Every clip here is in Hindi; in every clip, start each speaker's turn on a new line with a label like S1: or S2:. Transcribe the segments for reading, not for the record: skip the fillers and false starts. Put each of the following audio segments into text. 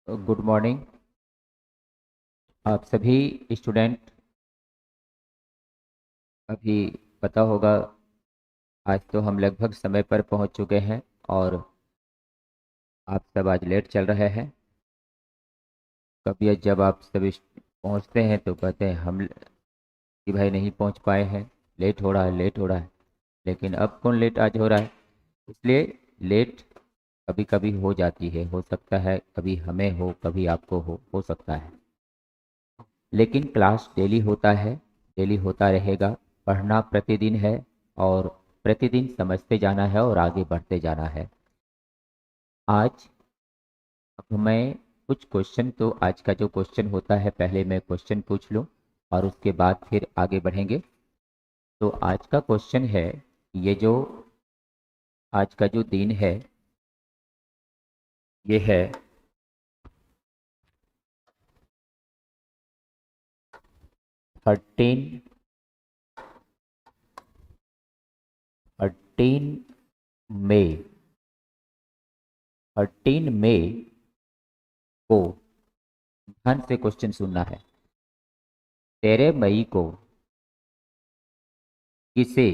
S1: गुड मॉर्निंग आप सभी स्टूडेंट। अभी पता होगा आज तो हम लगभग समय पर पहुंच चुके हैं और आप सब आज लेट चल रहे हैं। कभी जब आप सभी पहुंचते हैं तो कहते हैं हम कि भाई नहीं पहुंच पाए हैं, लेट हो रहा है, लेट हो रहा है। लेकिन अब कौन लेट आज हो रहा है? इसलिए लेट कभी कभी हो जाती है, हो सकता है कभी हमें हो, कभी आपको हो सकता है। लेकिन क्लास डेली होता है, डेली होता रहेगा। पढ़ना प्रतिदिन है और प्रतिदिन समझते जाना है और आगे बढ़ते जाना है। आज अब मैं कुछ क्वेश्चन, तो आज का जो क्वेश्चन होता है पहले मैं क्वेश्चन पूछ लूं और उसके बाद फिर आगे बढ़ेंगे। तो आज का क्वेश्चन है, ये जो आज का जो दिन है ये है 13 मई। 13 मई को ध्यान से क्वेश्चन सुनना है। 13 मई को किसे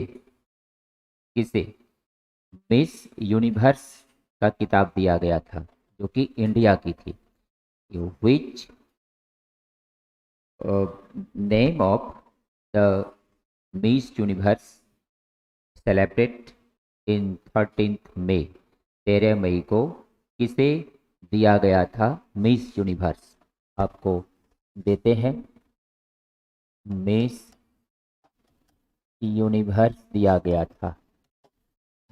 S1: किसे मिस यूनिवर्स का किताब दिया गया था, जो कि इंडिया की थी। Which name of the miss universe celebrate in 13 मई। 13 मई को किसे दिया गया था मिस यूनिवर्स? आपको देते हैं। मिस यूनिवर्स दिया गया था,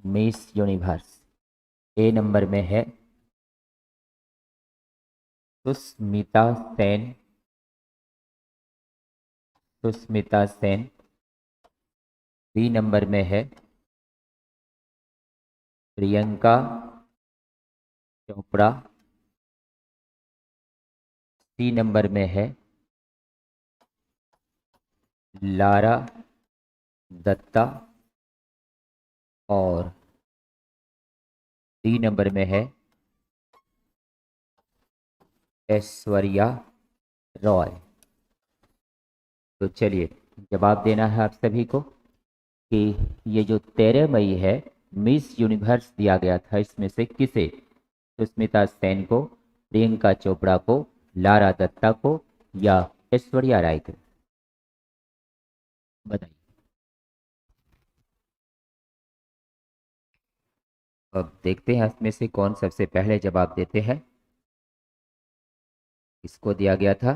S1: मिस यूनिवर्स। ए नंबर में है सुष्मिता सेन। सुष्मिता सेन। बी नंबर में है प्रियंका चोपड़ा। सी नंबर में है लारा दत्ता। और डी नंबर में है ऐश्वर्या रॉय। तो चलिए जवाब देना है आप सभी को कि ये जो 13 मई है, मिस यूनिवर्स दिया गया था, इसमें से किसे? सुष्मिता सेन को, प्रियंका चोपड़ा को, लारा दत्ता को या ऐश्वर्या राय को? बताइए। अब देखते हैं इसमें से कौन सबसे पहले जवाब देते हैं। किसको दिया गया था?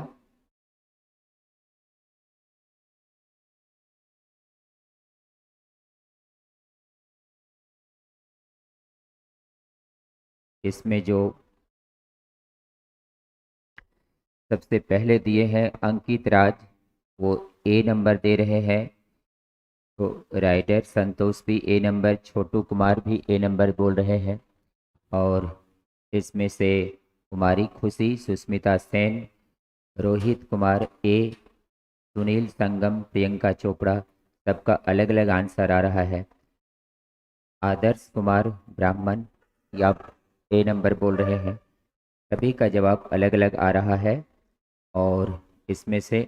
S1: इसमें जो सबसे पहले दिए हैं अंकित राज, वो ए नंबर दे रहे हैं। तो राइटर संतोष भी ए नंबर, छोटू कुमार भी ए नंबर बोल रहे हैं। और इसमें से कुमारी खुशी, सुष्मिता सेन, रोहित कुमार ए, सुनील संगम, प्रियंका चोपड़ा, सबका अलग अलग आंसर आ रहा है। आदर्श कुमार ब्राह्मण या ए नंबर बोल रहे हैं। सभी का जवाब अलग अलग आ रहा है। और इसमें से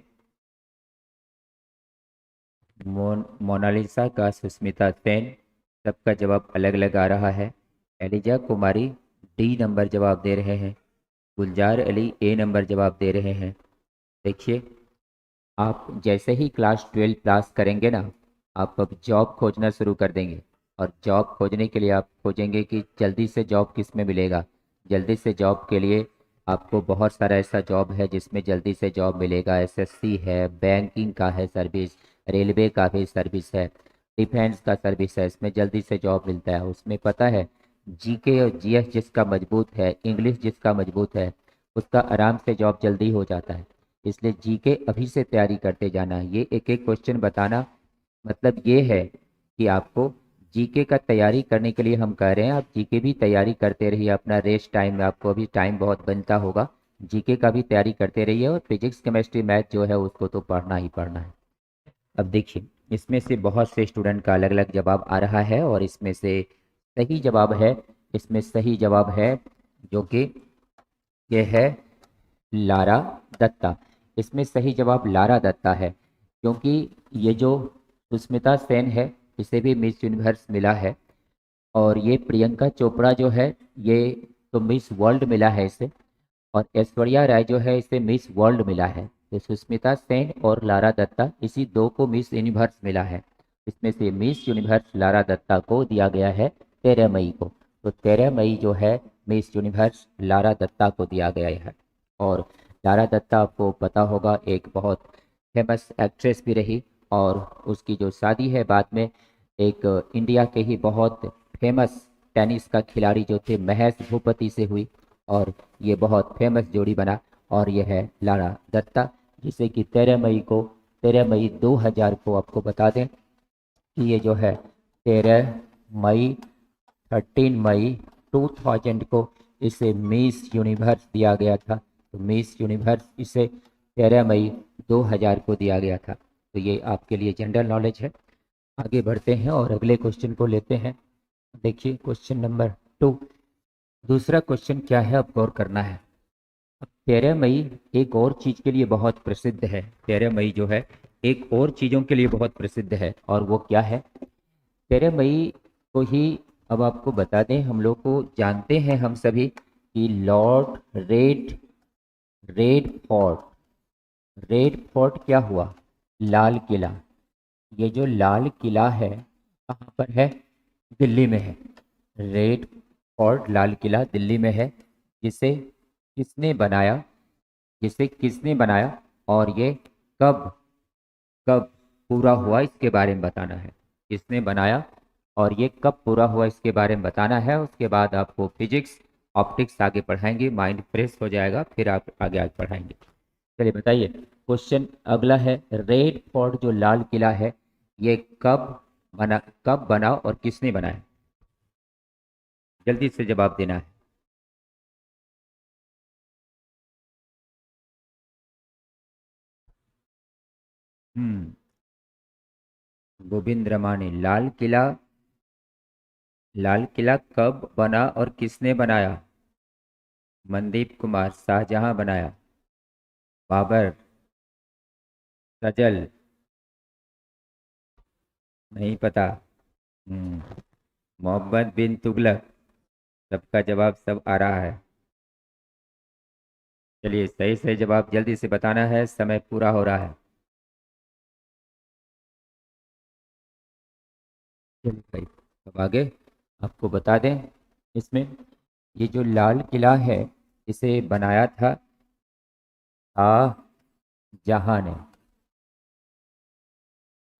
S1: मोनालिसा का सुष्मिता सेन, सबका जवाब अलग अलग आ रहा है। एलिजा कुमारी डी नंबर जवाब दे रहे हैं। गुलजार अली ए नंबर जवाब दे रहे हैं। देखिए, आप जैसे ही क्लास 12 पास करेंगे ना, आप अब जॉब खोजना शुरू कर देंगे। और जॉब खोजने के लिए आप खोजेंगे कि जल्दी से जॉब किस में मिलेगा। जल्दी से जॉब के लिए आपको बहुत सारा ऐसा जॉब है जिसमें जल्दी से जॉब मिलेगा। एसएससी है, बैंकिंग का है सर्विस, रेलवे का भी सर्विस है, डिफेंस का सर्विस है, इसमें जल्दी से जॉब मिलता है। उसमें पता है जीके और जीएस जिसका मजबूत है, इंग्लिश जिसका मजबूत है, उसका आराम से जॉब जल्दी हो जाता है। इसलिए जीके अभी से तैयारी करते जाना। ये एक एक क्वेश्चन बताना मतलब ये है कि आपको जीके का तैयारी करने के लिए हम कह रहे हैं। आप जीके भी तैयारी करते रहिए अपना रेस्ट टाइम में, आपको अभी टाइम बहुत बनता होगा। जीके का भी तैयारी करते रहिए और फिजिक्स केमिस्ट्री मैथ जो है उसको तो पढ़ना ही पढ़ना है। अब देखिए, इसमें से बहुत से स्टूडेंट का अलग अलग जवाब आ रहा है और इसमें से सही जवाब है, इसमें सही जवाब है जो कि ये है लारा दत्ता। इसमें सही जवाब लारा दत्ता है, क्योंकि ये जो सुष्मिता सेन है इसे भी मिस यूनिवर्स मिला है, और ये प्रियंका चोपड़ा जो है ये तो मिस वर्ल्ड मिला है इसे, और ऐश्वर्या राय जो है इसे मिस वर्ल्ड मिला है। तो सुष्मिता सेन और लारा दत्ता इसी दो को मिस यूनिवर्स मिला है। इसमें से मिस यूनिवर्स लारा दत्ता को दिया गया है 13 मई को। तो 13 मई जो है मिस यूनिवर्स लारा दत्ता को दिया गया है। और लारा दत्ता आपको पता होगा एक बहुत फेमस एक्ट्रेस भी रही, और उसकी जो शादी है बाद में एक इंडिया के ही बहुत फेमस टेनिस का खिलाड़ी जो थे महेश भूपति से हुई, और ये बहुत फेमस जोड़ी बना, और यह है लारा दत्ता, जिसे कि 13 मई 2000 को आपको बता दें कि ये जो है 13 मई 13 मई 2000 को इसे मिस यूनिवर्स दिया गया था। तो मिस यूनिवर्स इसे 13 मई 2000 को दिया गया था। तो ये आपके लिए जनरल नॉलेज है। आगे बढ़ते हैं और अगले क्वेश्चन को लेते हैं। देखिए क्वेश्चन नंबर 2। दूसरा क्वेश्चन क्या है, अब गौर करना है। अब 13 मई एक और चीज के लिए बहुत प्रसिद्ध है। 13 मई जो है एक और चीजों के लिए बहुत प्रसिद्ध है, और वो क्या है? 13 मई को ही अब आपको बता दें, हम लोग को जानते हैं हम सभी कि Lord red red fort red fort क्या हुआ? लाल किला। ये जो लाल किला है कहाँ पर है? दिल्ली में है। रेड फोर्ट लाल किला दिल्ली में है। जिसे किसने बनाया? जिसे किसने बनाया और ये कब कब पूरा हुआ इसके बारे में बताना है। किसने बनाया और ये कब पूरा हुआ इसके बारे में बताना है। उसके बाद आपको फिजिक्स ऑप्टिक्स आगे पढ़ाएंगे, माइंड फ्रेश हो जाएगा, फिर आप आगे आगे पढ़ाएंगे। चलिए बताइए, क्वेश्चन अगला है, रेड फोर्ट जो लाल किला है ये कब बना और किसने बनाया? जल्दी से जवाब देना है। हम्म गोविंद रामानी। लाल किला कब बना और किसने बनाया? मनदीप कुमार। शाहजहां बनाया। बाबर। सजल। नहीं पता। हम्म मोहम्मद बिन तुगलक। सबका जवाब सब आ रहा है। चलिए सही सही जवाब जल्दी से बताना है, समय पूरा हो रहा है। चलिए भाई, अब आगे आपको बता दें, इसमें ये जो लाल किला है इसे बनाया था शाहजहां ने।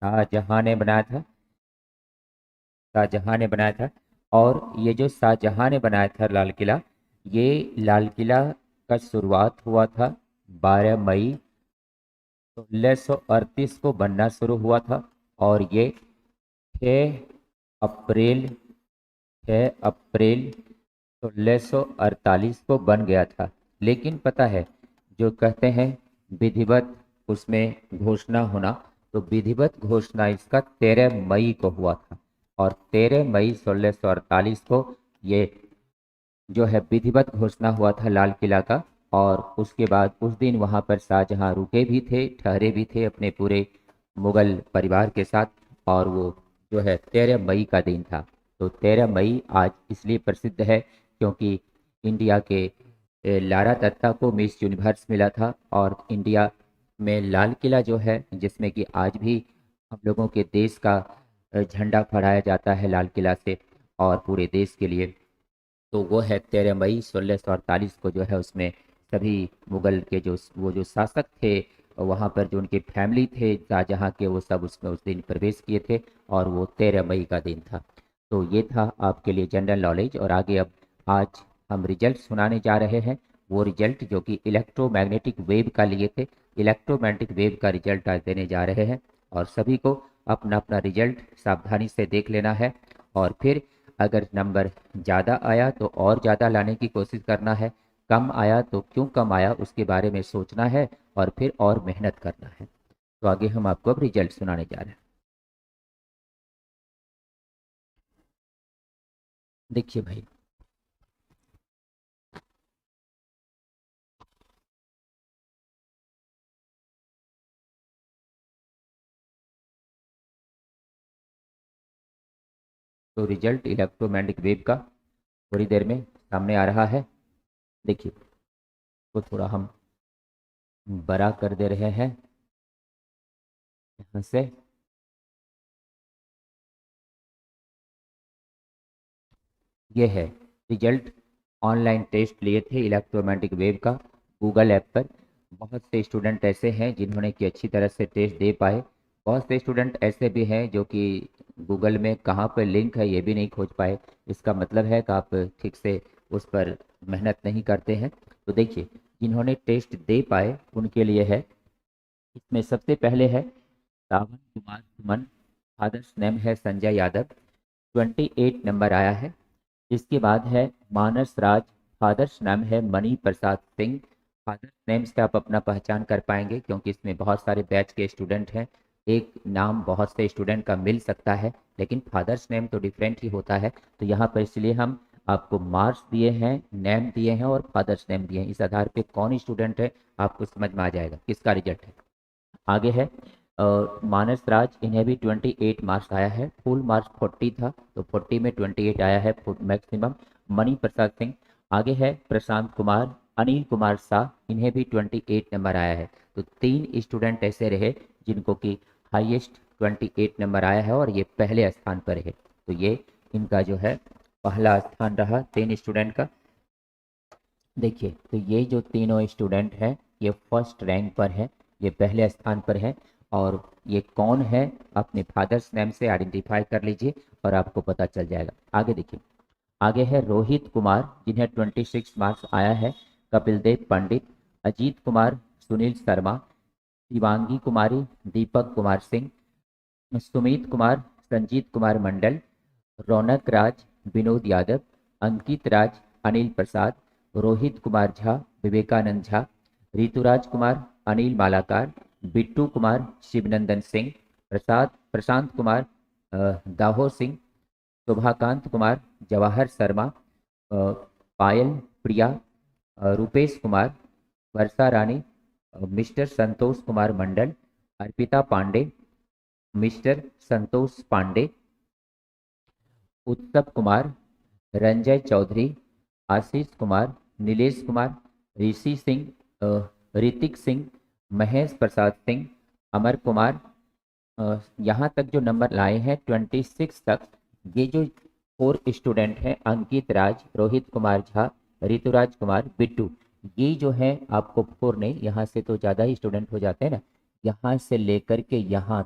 S1: शाहजहां ने बनाया था। शाहजहां ने बनाया था। और ये जो शाहजहां ने बनाया था लाल किला, ये लाल किला का शुरुआत हुआ था 12 मई 1638 को बनना शुरू हुआ था, और ये 6 अप्रैल 6 अप्रैल 1648 को बन गया था। लेकिन पता है, जो कहते हैं विधिवत उसमें घोषणा होना, तो विधिवत घोषणा इसका 13 मई को हुआ था। और 13 मई 1648 को ये जो है विधिवत घोषणा हुआ था लाल किला का। और उसके बाद उस दिन वहां पर शाहजहां रुके भी थे, ठहरे भी थे अपने पूरे मुगल परिवार के साथ। और वो जो है 13 मई का दिन था। तो 13 मई आज इसलिए प्रसिद्ध है क्योंकि इंडिया के लारा दत्ता को मिस यूनिवर्स मिला था। और इंडिया में लाल किला जो है, जिसमें कि आज भी हम लोगों के देश का झंडा फहराया जाता है लाल किला से, और पूरे देश के लिए। तो वो है 13 मई 1648 को जो है उसमें सभी मुगल के जो वो जो शासक थे, वहाँ पर जो उनके फैमिली थे शाहजहाँ के, वो सब उसमें उस दिन प्रवेश किए थे। और वो 13 मई का दिन था। तो ये था आपके लिए जनरल नॉलेज। और आगे अब आज हम रिजल्ट सुनाने जा रहे हैं। वो रिजल्ट जो कि इलेक्ट्रोमैग्नेटिक वेव का लिए थे, इलेक्ट्रोमैग्नेटिक वेव का रिजल्ट आज देने जा रहे हैं। और सभी को अपना अपना रिजल्ट सावधानी से देख लेना है। और फिर अगर नंबर ज़्यादा आया तो और ज़्यादा लाने की कोशिश करना है, कम आया तो क्यों कम आया उसके बारे में सोचना है, और फिर और मेहनत करना है। तो आगे हम आपको अब रिजल्ट सुनाने जा रहे हैं। देखिए भाई, तो रिजल्ट इलेक्ट्रोमैग्नेटिक वेव का थोड़ी देर में सामने आ रहा है। देखिए, तो थोड़ा हम बड़ा कर दे रहे हैं यहाँ से। ये है रिजल्ट। ऑनलाइन टेस्ट लिए थे इलेक्ट्रोमैग्नेटिक वेव का गूगल ऐप पर। बहुत से स्टूडेंट ऐसे हैं जिन्होंने कि अच्छी तरह से टेस्ट दे पाए। बहुत से स्टूडेंट ऐसे भी हैं जो कि गूगल में कहाँ पर लिंक है ये भी नहीं खोज पाए। इसका मतलब है कि आप ठीक से उस पर मेहनत नहीं करते हैं। तो देखिए, जिन्होंने टेस्ट दे पाए उनके लिए है। इसमें सबसे पहले है सावन कुमार सुमन, फादर्स नेम है संजय यादव, 28 नंबर आया है। इसके बाद है मानस राज, फादर्स नाम है मणि प्रसाद सिंह। फादर्स नेम से आप अपना पहचान कर पाएंगे क्योंकि इसमें बहुत सारे बैच के स्टूडेंट हैं। एक नाम बहुत से स्टूडेंट का मिल सकता है लेकिन फादर्स नेम तो डिफरेंट ही होता है। तो यहाँ पर इसलिए हम आपको मार्क्स दिए हैं, नेम दिए हैं और फादर्स नेम दिए हैं। इस आधार पे कौन स्टूडेंट है आपको समझ में आ जाएगा किसका रिजल्ट है। आगे है मानस राज, इन्हें भी 28 मार्क्स आया है। फुल मार्क्स 40 था तो 40 में 28 आया है मैक्सिमम। मणि प्रसाद सिंह। आगे है प्रशांत कुमार, अनिल कुमार शाह, इन्हें भी 28 नंबर आया है। तो 3 स्टूडेंट ऐसे रहे जिनको कि हाईएस्ट 28 नंबर आया है और ये पहले स्थान पर है। तो ये इनका जो है पहला स्थान रहा 3 स्टूडेंट का। देखिए, तो ये जो तीनों स्टूडेंट हैं ये फर्स्ट रैंक पर है, ये पहले स्थान पर है। और ये कौन है अपने फादर्स नेम से आइडेंटिफाई कर लीजिए और आपको पता चल जाएगा। आगे देखिए, आगे है रोहित कुमार, जिन्हें 26 मार्क्स आया है। कपिल देव पंडित, अजीत कुमार, सुनील शर्मा, शिवांगी कुमारी, दीपक कुमार सिंह, सुमित कुमार, संजीत कुमार मंडल, रौनक राज, विनोद यादव, अंकित राज, अनिल प्रसाद, रोहित कुमार झा, विवेकानंद झा, ऋतुराज कुमार, अनिल मालाकार, बिट्टू कुमार, शिवनंदन सिंह, प्रशांत कुमार, दाहो सिंह, शोभाकांत कुमार, जवाहर शर्मा, पायल प्रिया, रूपेश कुमार, वर्षा रानी, मिस्टर संतोष कुमार मंडल, अर्पिता पांडे, मिस्टर संतोष पांडे, उत्सव कुमार, रंजय चौधरी, आशीष कुमार, नीलेश कुमार, ऋषि सिंह, ऋतिक सिंह, महेश प्रसाद सिंह, अमर कुमार। यहाँ तक जो नंबर लाए हैं 26 तक, ये जो 4 स्टूडेंट हैं अंकित राज, रोहित कुमार झा, ऋतुराज कुमार, बिट्टू, ये जो है आपको 4 नहीं, यहाँ से तो ज़्यादा ही स्टूडेंट हो जाते हैं ना। यहाँ से लेकर के यहाँ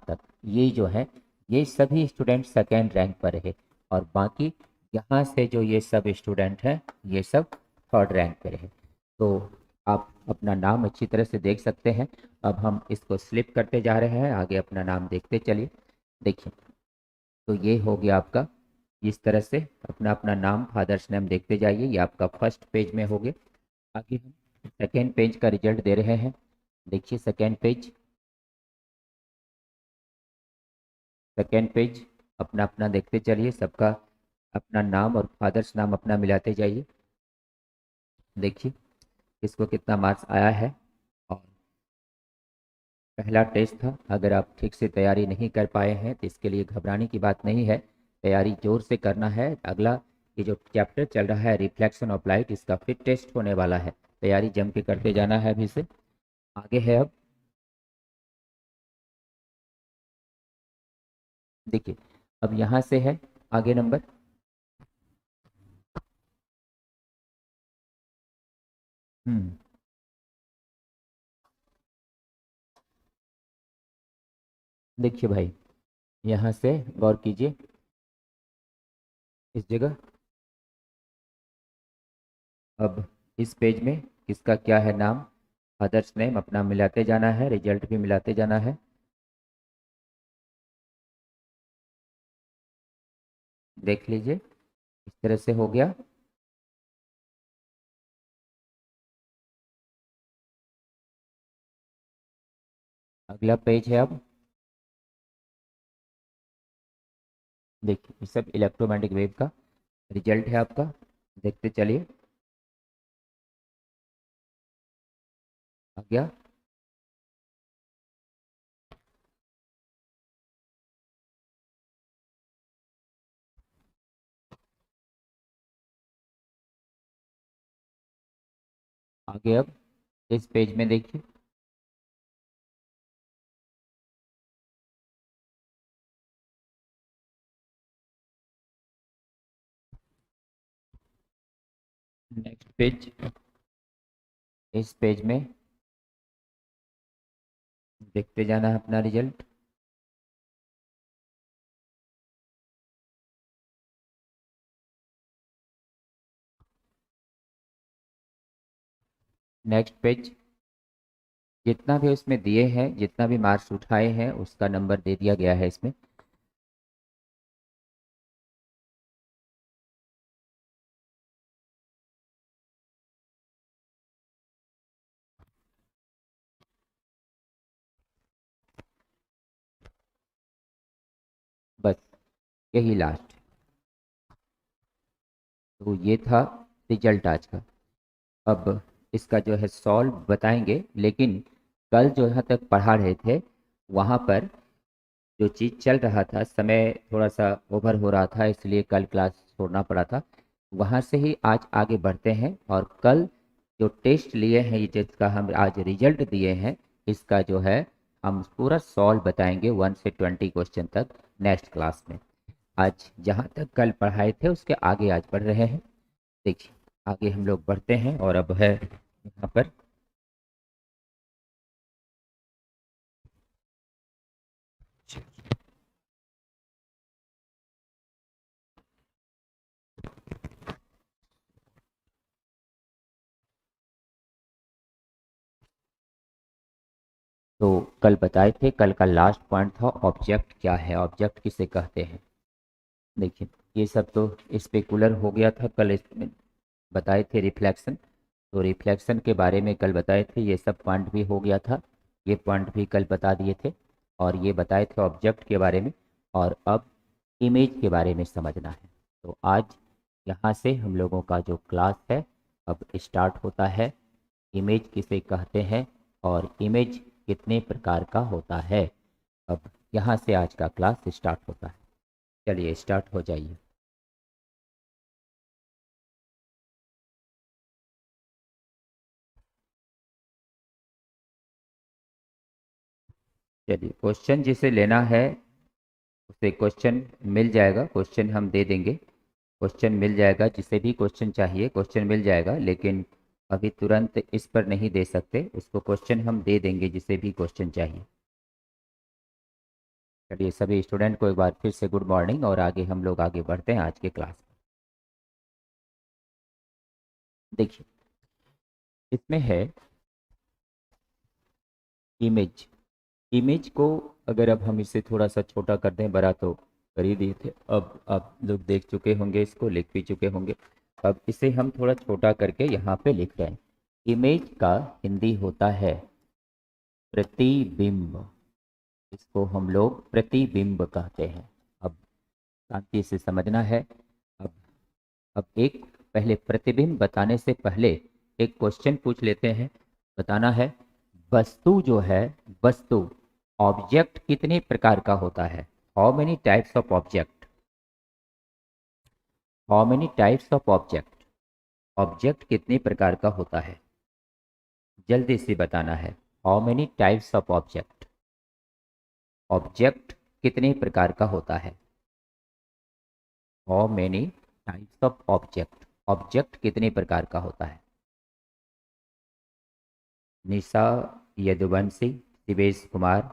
S1: तक ये जो है ये सभी स्टूडेंट सेकेंड रैंक पर रहे। और बाकी यहाँ से जो ये सब स्टूडेंट हैं ये सब थर्ड रैंक पे रहे। तो आप अपना नाम अच्छी तरह से देख सकते हैं। अब हम इसको स्लिप करते जा रहे हैं, आगे अपना नाम देखते चलिए। देखिए, तो ये हो गया आपका। इस तरह से अपना अपना नाम, फादर्स नेम देखते जाइए। ये आपका फर्स्ट पेज में हो गया। आगे हम सेकेंड पेज का रिजल्ट दे रहे हैं। देखिए सेकेंड पेज, सेकेंड पेज अपना अपना देखते चलिए। सबका अपना नाम और फादर्स नाम अपना मिलाते जाइए। देखिए किसको कितना मार्क्स आया है। और पहला टेस्ट था, अगर आप ठीक से तैयारी नहीं कर पाए हैं तो इसके लिए घबराने की बात नहीं है। तैयारी जोर से करना है। अगला ये जो चैप्टर चल रहा है रिफ्लेक्शन ऑफ लाइट, इसका फिर टेस्ट होने वाला है। तैयारी जम के करते जाना है अभी से। आगे है अब देखिए, अब यहाँ से है आगे नंबर। हम्म देखिए भाई, यहाँ से गौर कीजिए। इस जगह अब इस पेज में किसका क्या है नाम, फादर्स नेम अपना मिलाते जाना है, रिजल्ट भी मिलाते जाना है। देख लीजिए इस तरह से हो गया। अगला पेज है अब। देखिए ये सब इलेक्ट्रोमैग्नेटिक वेव का रिजल्ट है आपका। देखते चलिए। आ गया। आगे अब इस पेज में देखिए, नेक्स्ट पेज, इस पेज में देखते जाना है अपना रिजल्ट। नेक्स्ट पेज, जितना भी उसमें दिए हैं, जितना भी मार्क्स उठाए हैं उसका नंबर दे दिया गया है इसमें। बस यही लास्ट, तो ये था रिजल्ट आज का। अब इसका जो है सॉल्व बताएंगे, लेकिन कल जो यहाँ तक पढ़ा रहे थे वहाँ पर जो चीज़ चल रहा था, समय थोड़ा सा ओवर हो रहा था, इसलिए कल क्लास छोड़ना पड़ा था। वहाँ से ही आज आगे बढ़ते हैं, और कल जो टेस्ट लिए हैं, ये जिसका हम आज रिजल्ट दिए हैं, इसका जो है हम पूरा सॉल्व बताएंगे 1 से 20 क्वेश्चन तक नेक्स्ट क्लास में। आज जहाँ तक कल पढ़ाए थे उसके आगे आज बढ़ रहे हैं। देखिए आगे हम लोग बढ़ते हैं, और अब है यहाँ पर तो कल बताए थे, कल का लास्ट पॉइंट था ऑब्जेक्ट क्या है, ऑब्जेक्ट किसे कहते हैं। देखिए ये सब तो स्पेकुलर हो गया था, कल इसमें बताए थे रिफ्लेक्शन, तो रिफ्लेक्शन के बारे में कल बताए थे, ये सब पॉइंट भी हो गया था, ये पॉइंट भी कल बता दिए थे, और ये बताए थे ऑब्जेक्ट के बारे में। और अब इमेज के बारे में समझना है। तो आज यहाँ से हम लोगों का जो क्लास है अब स्टार्ट होता है। इमेज किसे कहते हैं और इमेज कितने प्रकार का होता है, अब यहाँ से आज का क्लास स्टार्ट होता है। चलिए स्टार्ट हो जाइए। चलिए क्वेश्चन जिसे लेना है उसे क्वेश्चन मिल जाएगा, क्वेश्चन हम दे देंगे, क्वेश्चन मिल जाएगा, जिसे भी क्वेश्चन चाहिए क्वेश्चन मिल जाएगा, लेकिन अभी तुरंत इस पर नहीं दे सकते, उसको क्वेश्चन हम दे देंगे जिसे भी क्वेश्चन चाहिए। चलिए सभी स्टूडेंट को एक बार फिर से गुड मॉर्निंग, और आगे हम लोग आगे बढ़ते हैं आज के क्लास में। देखिए इसमें है इमेज। इमेज को अगर अब हम इसे थोड़ा सा छोटा कर दें, बड़ा तो कर ही दिए थे, अब आप लोग देख चुके होंगे, इसको लिख भी चुके होंगे, अब इसे हम थोड़ा छोटा करके यहाँ पे लिख रहे हैं। इमेज का हिंदी होता है प्रतिबिंब, इसको हम लोग प्रतिबिंब कहते हैं। अब शांति से समझना है। अब अब एक पहले प्रतिबिंब बताने से पहले एक क्वेश्चन पूछ लेते हैं। बताना है वस्तु जो है, वस्तु ऑब्जेक्ट कितने प्रकार का होता है, how many types of object, how many types of object, object कितने प्रकार का होता है, जल्दी से बताना है। How many types of object, object कितने प्रकार का होता है, how many types of object, object कितने प्रकार का होता है। निशा, यदुवंशी, शिवेश कुमार,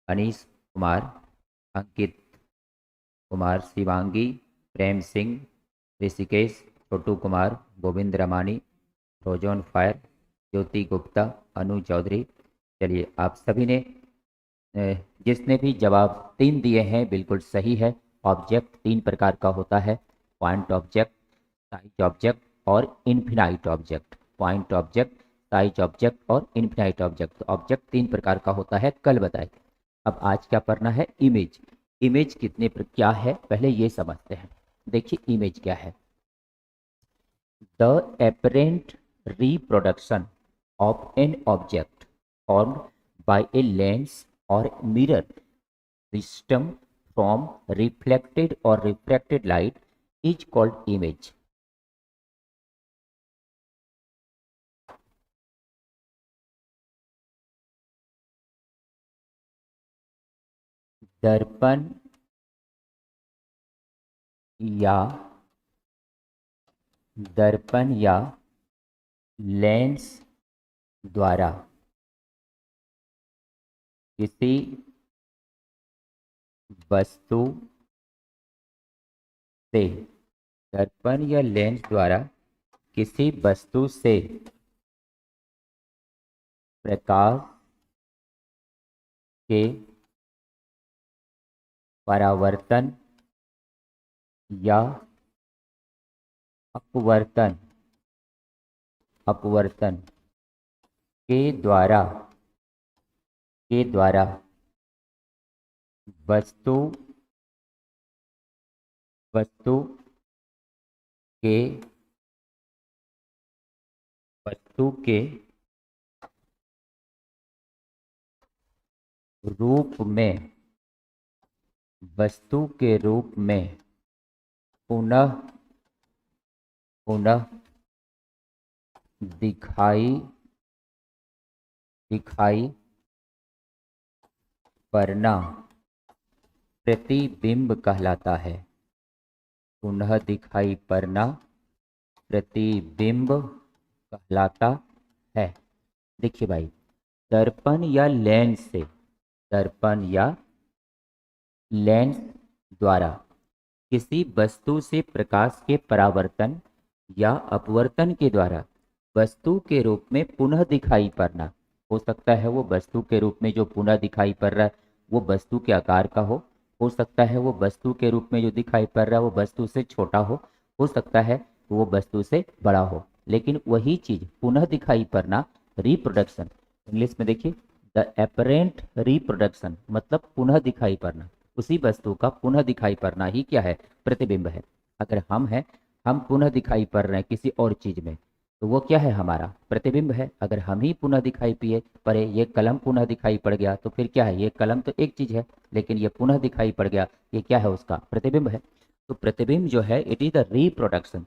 S1: अनीश कुमार, अंकित कुमार, शिवांगी, प्रेम सिंह, ऋषिकेश, छोटू कुमार, गोविंद रमानी, रोजोन फायर, ज्योति गुप्ता, अनु चौधरी। चलिए आप सभी ने अ, जिसने भी जवाब 3 दिए हैं बिल्कुल सही है। ऑब्जेक्ट 3 प्रकार का होता है, पॉइंट ऑब्जेक्ट, साइज ऑब्जेक्ट और infinite object. Point object, size object और इन्फिनाइट ऑब्जेक्ट, ऑब्जेक्ट 3 प्रकार का होता है, कल बताए। अब आज क्या पढ़ना है, इमेज। इमेज क्या है पहले ये समझते हैं। देखिए इमेज क्या है, the apparent reproduction of an object formed by a lens or mirror system from reflected or refracted light is called image. दर्पण या लेंस द्वारा किसी वस्तु से, दर्पण या लेंस द्वारा किसी वस्तु से प्रकाश के परावर्तन या अपवर्तन के द्वारा वस्तु के रूप में पुनः दिखाई पड़ना प्रतिबिंब कहलाता है। पुनः दिखाई पड़ना प्रतिबिंब कहलाता है। देखिए भाई, दर्पण या लेंस द्वारा किसी वस्तु से प्रकाश के परावर्तन या अपवर्तन के द्वारा वस्तु के रूप में पुनः दिखाई पड़ना। हो सकता है वो वस्तु के रूप में जो पुनः दिखाई पड़ रहा है वो वस्तु के आकार का हो सकता है वो वस्तु के रूप में जो दिखाई पड़ रहा है वो वस्तु से छोटा हो सकता है वो वस्तु से बड़ा हो, लेकिन वही चीज पुनः दिखाई पड़ना, रिप्रोडक्शन, इंग्लिश में देखिए द एपरेंट रिप्रोडक्शन, मतलब पुनः दिखाई पड़ना, उसी वस्तु का पुनः दिखाई पड़ना ही क्या है? प्रतिबिंब है। अगर हम पुनः दिखाई पड़ रहे हैं किसी और चीज में, तो वो क्या है? हमारा प्रतिबिंब है। अगर हम ही पुनः दिखाई पड़े, ये कलम पुनः दिखाई पड़ गया, तो फिर क्या है? ये कलम तो एक चीज है, लेकिन ये पुनः दिखाई पड़ गया, ये क्या है? उसका प्रतिबिंब है। तो प्रतिबिंब जो है, it is the reproduction,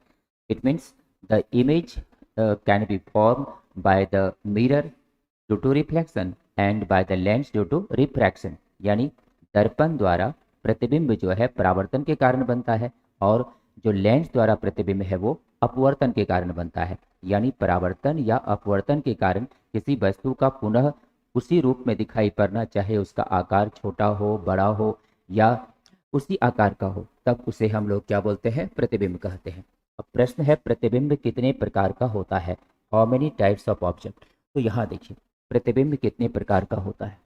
S1: it means the image can be form by the mirror due to reflection and by the lens due to refraction. यानी दर्पण द्वारा प्रतिबिंब जो है परावर्तन के कारण बनता है, और जो लेंस द्वारा प्रतिबिंब है वो अपवर्तन के कारण बनता है। यानी परावर्तन या अपवर्तन के कारण किसी वस्तु का पुनः उसी रूप में दिखाई पड़ना, चाहे उसका आकार छोटा हो, बड़ा हो या उसी आकार का हो, तब उसे हम लोग क्या बोलते हैं? प्रतिबिंब कहते हैं। अब प्रश्न है, प्रतिबिंब कितने प्रकार का होता है? How many types of object? तो यहाँ देखिए, प्रतिबिंब कितने प्रकार का होता है।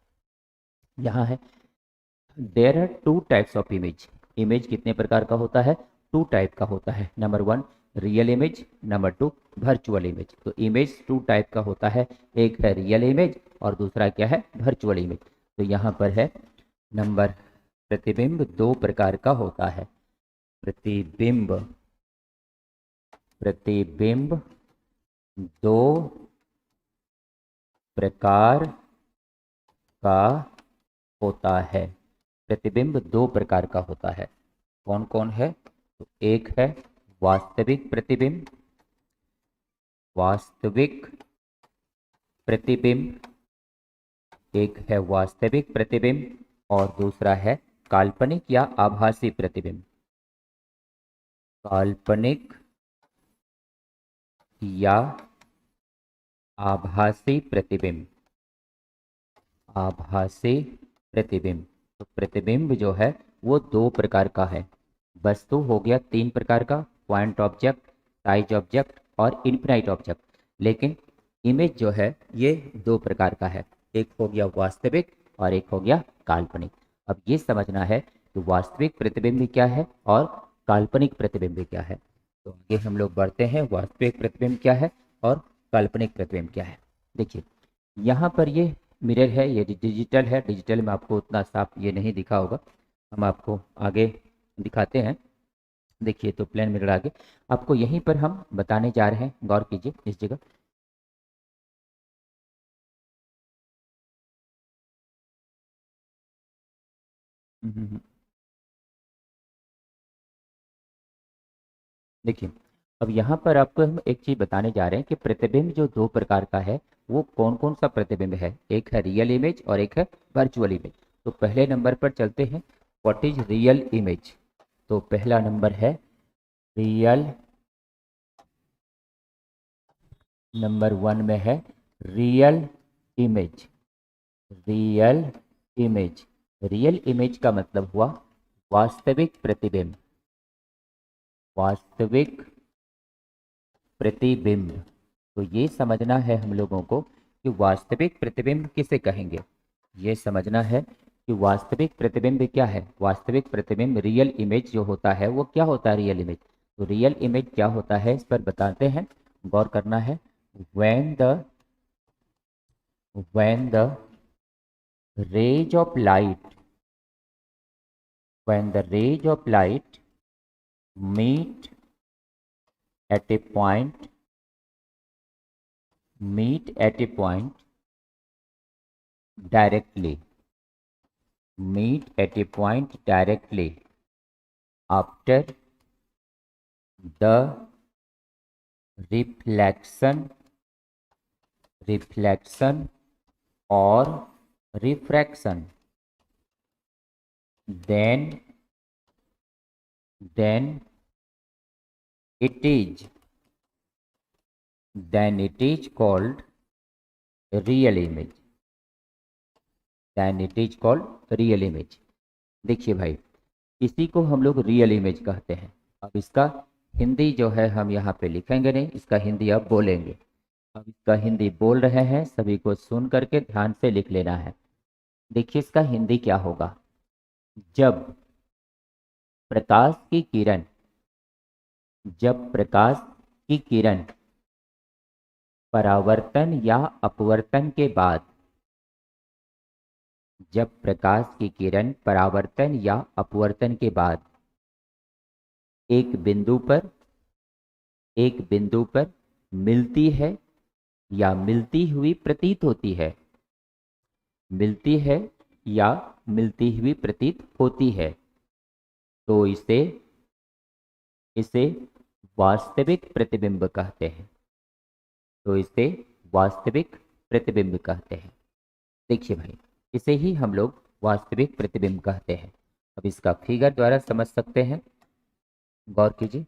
S1: यहाँ है, there are 2 types of image. Image कितने प्रकार का होता है? 2 टाइप का होता है। Number 1 real image, number 2 virtual image. तो इमेज 2 टाइप का होता है, एक है रियल इमेज और दूसरा क्या है? Virtual image. तो यहाँ पर है नंबर, प्रतिबिंब 2 प्रकार का होता है। प्रतिबिंब 2 प्रकार का होता है। प्रतिबिंब 2 प्रकार का होता है। कौन कौन है? तो एक है वास्तविक प्रतिबिंब, एक है वास्तविक प्रतिबिंब और दूसरा है काल्पनिक या आभासी प्रतिबिंब। काल्पनिक या आभासी प्रतिबिंब। तो प्रतिबिंब जो है वो 2 प्रकार का है। वस्तु हो गया 3 प्रकार का, पॉइंट ऑब्जेक्ट, साइज ऑब्जेक्ट और इन्फिनाइट ऑब्जेक्ट। लेकिन इमेज जो है ये 2 प्रकार का है, एक हो गया वास्तविक और एक हो गया काल्पनिक। अब ये समझना है कि वास्तविक प्रतिबिंब क्या है और काल्पनिक प्रतिबिंब क्या है। तो आगे हम लोग बढ़ते हैं, वास्तविक प्रतिबिंब क्या है और काल्पनिक प्रतिबिंब क्या है। देखिए, यहाँ पर ये मिरर है, ये डिजिटल है। डिजिटल में आपको उतना साफ ये नहीं दिखा होगा, हम आपको आगे दिखाते हैं। देखिए, तो प्लेन मिरर आगे आपको यहीं पर हम बताने जा रहे हैं, गौर कीजिए इस जगह। देखिए, अब यहाँ पर आपको हम एक चीज बताने जा रहे हैं कि प्रतिबिंब जो 2 प्रकार का है वो कौन कौन सा प्रतिबिंब है। एक है रियल इमेज और एक है वर्चुअल इमेज। तो पहले नंबर पर चलते हैं, व्हाट इज रियल इमेज। तो पहला नंबर है रियल, नंबर 1 में है real image. Real image, real image का मतलब हुआ वास्तविक प्रतिबिंब। वास्तविक प्रतिबिंब, तो ये समझना है हम लोगों को कि वास्तविक प्रतिबिंब किसे कहेंगे। ये समझना है कि वास्तविक प्रतिबिंब क्या है। वास्तविक प्रतिबिंब, रियल इमेज जो होता है वो क्या होता है रियल इमेज। तो रियल इमेज क्या होता है इस पर बताते हैं, गौर करना है। when the rays of light, when the rays of light meet at a point, meet at a point directly, meet at a point directly after the reflection, reflection or refraction, then it is, then it is called real image, then it is called real image. देखिए भाई, इसी को हम लोग रियल इमेज कहते हैं। अब इसका हिंदी जो है हम यहाँ पे लिखेंगे नहीं, इसका हिंदी अब बोलेंगे। अब इसका हिंदी बोल रहे हैं, सभी को सुन करके ध्यान से लिख लेना है। देखिए इसका हिंदी क्या होगा। जब प्रकाश की किरण, जब प्रकाश की किरण परावर्तन या अपवर्तन के बाद, जब प्रकाश की किरण परावर्तन या अपवर्तन के बाद एक बिंदु पर, एक बिंदु पर मिलती है या मिलती हुई प्रतीत होती है, मिलती है या मिलती हुई प्रतीत होती है, तो इसे इसे वास्तविक प्रतिबिंब कहते हैं। तो इसे वास्तविक प्रतिबिंब कहते हैं। देखिए भाई, इसे ही हम लोग वास्तविक प्रतिबिंब कहते हैं। अब इसका फिगर द्वारा समझ सकते हैं, गौर कीजिए।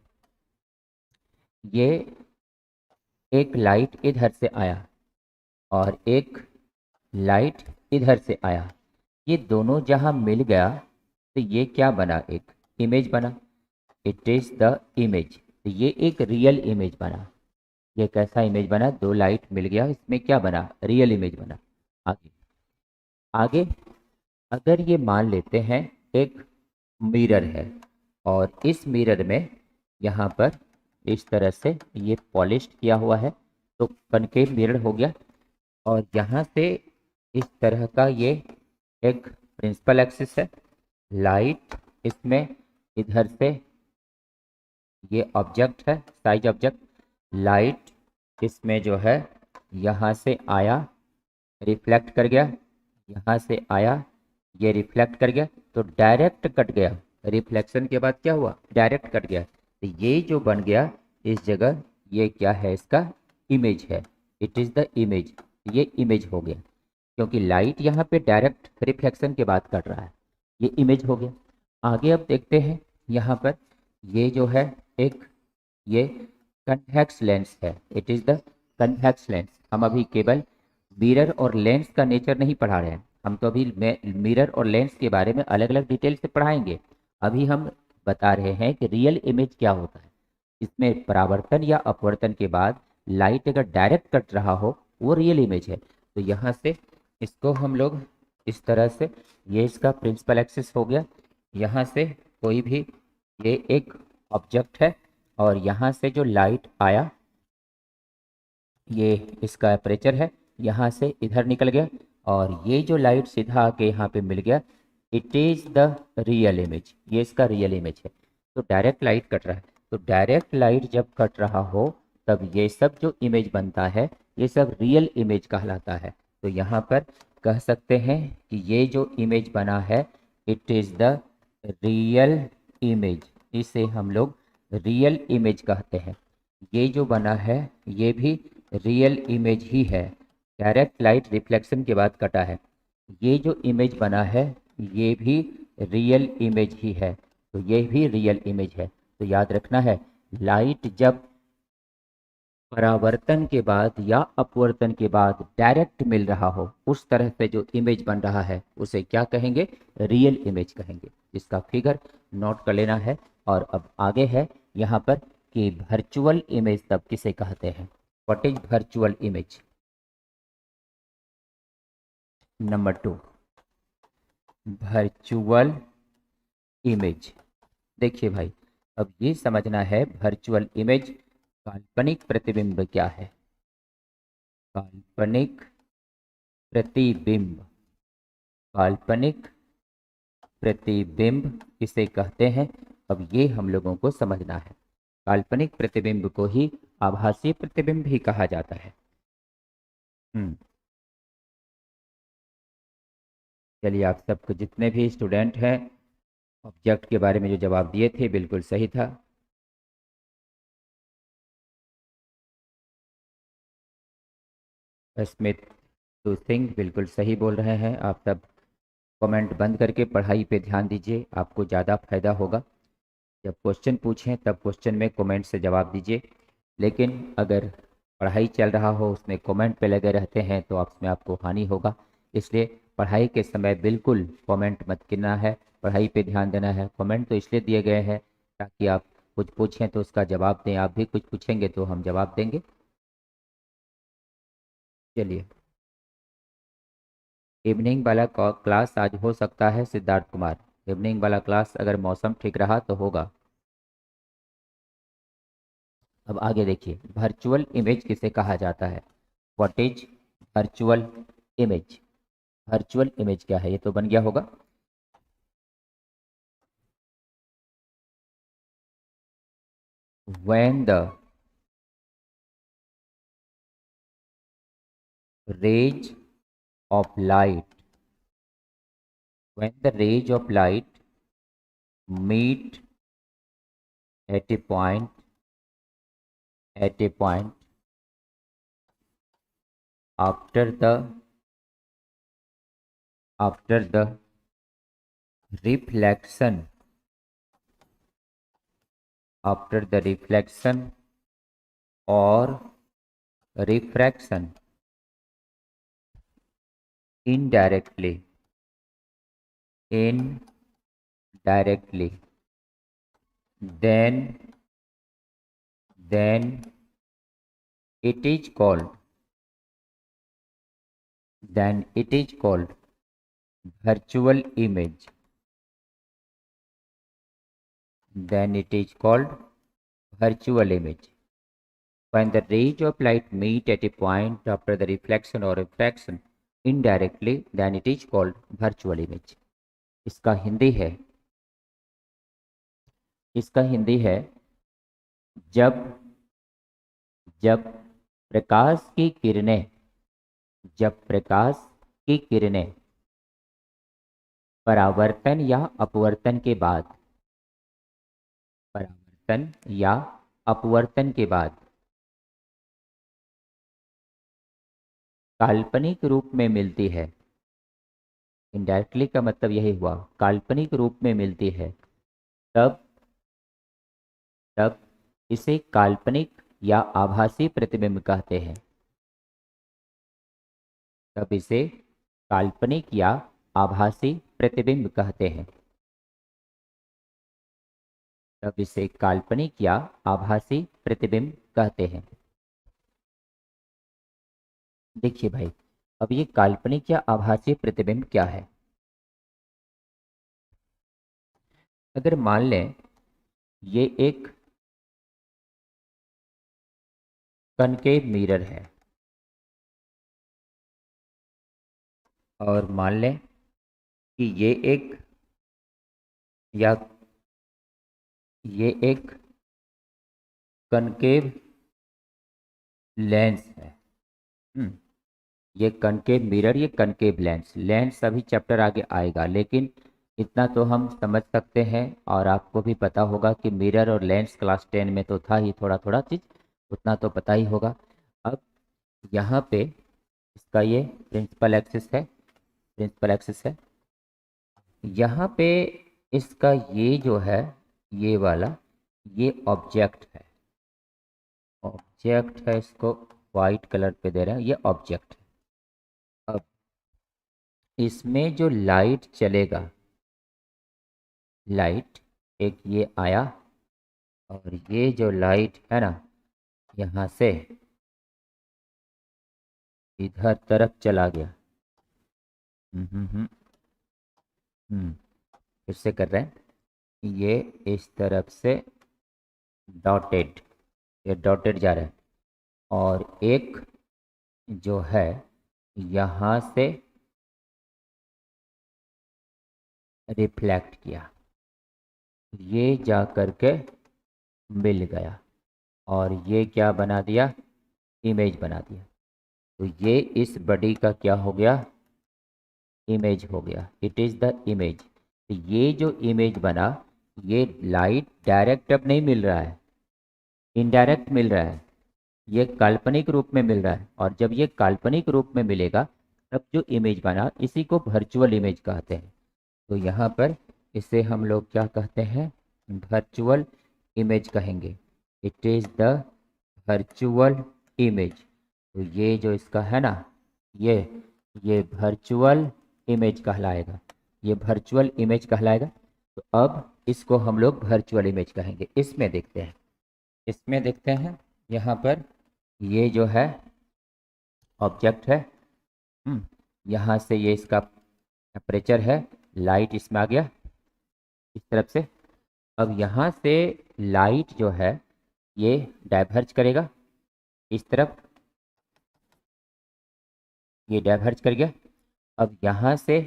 S1: ये एक लाइट इधर से आया और एक लाइट इधर से आया, ये दोनों जहां मिल गया तो ये क्या बना, एक इमेज बना। इट इज द इमेज, तो ये एक रियल इमेज बना। ये कैसा इमेज बना, दो लाइट मिल गया, इसमें क्या बना, रियल इमेज बना। आगे आगे अगर ये मान लेते हैं एक मिरर है और इस मिरर में यहाँ पर इस तरह से ये पॉलिश किया हुआ है, तो कनकेव मिरर हो गया। और यहाँ से इस तरह का ये एक प्रिंसिपल एक्सिस है, लाइट इसमें इधर से ये ऑब्जेक्ट है, साइज ऑब्जेक्ट, लाइट इसमें जो है यहाँ से आया, रिफ्लेक्ट कर गया, यहाँ से आया, ये रिफ्लेक्ट कर गया, तो डायरेक्ट कट गया। रिफ्लेक्शन के बाद क्या हुआ, डायरेक्ट कट गया। तो ये जो बन गया इस जगह, ये क्या है, इसका इमेज है। इट इज़ द इमेज, ये इमेज हो गया, क्योंकि लाइट यहाँ पे डायरेक्ट रिफ्लेक्शन के बाद कट रहा है, ये इमेज हो गया। आगे अब देखते हैं, यहाँ पर ये जो है एक ये कन्वेक्स लेंस है। It is the convex lens. हम अभी केवल मिरर और लेंस का नेचर नहीं पढ़ा रहे हैं, हम तो अभी मिरर और लेंस के बारे में अलग अलग डिटेल से पढ़ाएंगे। अभी हम बता रहे हैं कि रियल इमेज क्या होता है। इसमें परावर्तन या अपवर्तन के बाद लाइट अगर डायरेक्ट कट रहा हो वो रियल इमेज है। तो यहाँ से इसको हम लोग इस तरह से, ये इसका प्रिंसिपल एक्सिस हो गया। यहाँ से कोई भी ये एक ऑब्जेक्ट है और यहाँ से जो लाइट आया, ये इसका अपर्चर है, यहाँ से इधर निकल गया और ये जो लाइट सीधा आके यहाँ पे मिल गया, it is the real image, ये इसका रियल इमेज है। तो डायरेक्ट लाइट कट रहा है, तो डायरेक्ट लाइट जब कट रहा हो तब ये सब जो इमेज बनता है ये सब रियल इमेज कहलाता है। तो यहाँ पर कह सकते हैं कि ये जो इमेज बना है it is the real image, इसे हम लोग रियल इमेज कहते हैं। ये जो बना है ये भी रियल इमेज ही है, डायरेक्ट लाइट रिफ्लेक्शन के बाद कटा है। ये जो इमेज बना है ये भी रियल इमेज ही है, तो ये भी रियल इमेज है। तो याद रखना है, लाइट जब परावर्तन के बाद या अपवर्तन के बाद डायरेक्ट मिल रहा हो, उस तरह से जो इमेज बन रहा है उसे क्या कहेंगे? रियल इमेज कहेंगे। इसका फिगर नोट कर लेना है। और अब आगे है यहाँ पर कि वर्चुअल इमेज तब किसे कहते हैं? What is virtual image? Number 2, virtual image. देखिए भाई, अब ये समझना है वर्चुअल इमेज काल्पनिक प्रतिबिंब क्या है। काल्पनिक प्रतिबिंब, काल्पनिक प्रतिबिंब किसे कहते हैं? अब ये हम लोगों को समझना है। काल्पनिक प्रतिबिंब को ही आभासी प्रतिबिंब भी कहा जाता है। चलिए, आप सबको जितने भी स्टूडेंट हैं ऑब्जेक्ट के बारे में जो जवाब दिए थे बिल्कुल सही था। स्मिथ टू सिंह बिल्कुल सही बोल रहे हैं। आप सब कमेंट बंद करके पढ़ाई पे ध्यान दीजिए, आपको ज़्यादा फायदा होगा। जब क्वेश्चन पूछें तब क्वेश्चन में कमेंट से जवाब दीजिए, लेकिन अगर पढ़ाई चल रहा हो उसमें कमेंट पे लगे रहते हैं तो उसमें आपको हानि होगा। इसलिए पढ़ाई के समय बिल्कुल कमेंट मत करना है, पढ़ाई पे ध्यान देना है। कमेंट तो इसलिए दिए गए हैं ताकि आप कुछ पूछें तो उसका जवाब दें, आप भी कुछ पूछेंगे तो हम जवाब देंगे। चलिए, इवनिंग वाला क्लास आज हो सकता है सिद्धार्थ कुमार। इवनिंग वाला क्लास अगर मौसम ठीक रहा तो होगा। अब आगे देखिए, वर्चुअल इमेज किसे कहा जाता है? What is virtual image? Virtual image क्या है? ये तो बन गया होगा। when the rays of light when the rays of light meet at a point at a point after the reflection after the reflection or refraction indirectly indirectly then then it is called virtual image. Then it is called virtual image. When the rays of light meet at a point after the reflection or refraction indirectly, then it is called virtual image. इसका हिंदी है, इसका हिंदी है, जब जब प्रकाश की किरणें जब प्रकाश की किरणें परावर्तन या अपवर्तन के बाद परावर्तन या अपवर्तन के बाद काल्पनिक रूप में मिलती है। इनडायरेक्टली का मतलब यही हुआ, काल्पनिक रूप में मिलती है, तब तब इसे काल्पनिक या आभासी प्रतिबिंब कहते हैं। तब इसे काल्पनिक या आभासी प्रतिबिंब कहते हैं। तब इसे काल्पनिक या आभासी प्रतिबिंब कहते हैं। देखिए भाई, अब ये काल्पनिक या आभासी प्रतिबिंब क्या है? अगर मान लें ये एक कनकेव मिरर है और मान लें कि या ये एक कनकेव लेंस है। ये कनकेव मिरर, ये कनकेव लेंस। लेंस अभी चैप्टर आगे आएगा, लेकिन इतना तो हम समझ सकते हैं और आपको भी पता होगा कि मिरर और लेंस क्लास 10 में तो था ही, थोड़ा थोड़ा चीज़ उतना तो पता ही होगा। अब यहाँ पे इसका ये प्रिंसिपल एक्सिस है, प्रिंसिपल एक्सिस है। यहाँ पे इसका ये जो है, ये वाला, ये ऑब्जेक्ट है, ऑब्जेक्ट है, इसको वाइट कलर पे दे रहे हैं, ये ऑब्जेक्ट है। अब इसमें जो लाइट चलेगा, लाइट एक ये आया, और ये जो लाइट है ना, यहाँ से इधर तरफ चला गया। हम्म हम्म हम्म हम्म, फिर से कर रहे हैं, ये इस तरफ से डॉटेड, ये डॉटेड जा रहा है, और एक जो है यहाँ से रिफ्लेक्ट किया, ये जा करके मिल गया, और ये क्या बना दिया, इमेज बना दिया। तो ये इस बॉडी का क्या हो गया, इमेज हो गया, इट इज़ द इमेज। तो ये जो इमेज बना, ये लाइट डायरेक्ट अब नहीं मिल रहा है, इनडायरेक्ट मिल रहा है, ये काल्पनिक रूप में मिल रहा है। और जब ये काल्पनिक रूप में मिलेगा, तब जो इमेज बना, इसी को वर्चुअल इमेज कहते हैं। तो यहाँ पर इसे हम लोग क्या कहते हैं, वर्चुअल इमेज कहेंगे। It is the virtual image. तो ये जो इसका है ना, ये वर्चुअल इमेज कहलाएगा, ये वर्चुअल इमेज कहलाएगा। तो अब इसको हम लोग वर्चुअल इमेज कहेंगे। इसमें देखते हैं, इसमें देखते हैं, यहाँ पर ये जो है ऑब्जेक्ट है, यहाँ से ये इसका टेम्परेचर है, लाइट इसमें आ गया इस तरफ से। अब यहाँ से लाइट जो है ये डाइवर्ज करेगा इस तरफ, ये डाइवर्ज कर गया। अब यहाँ से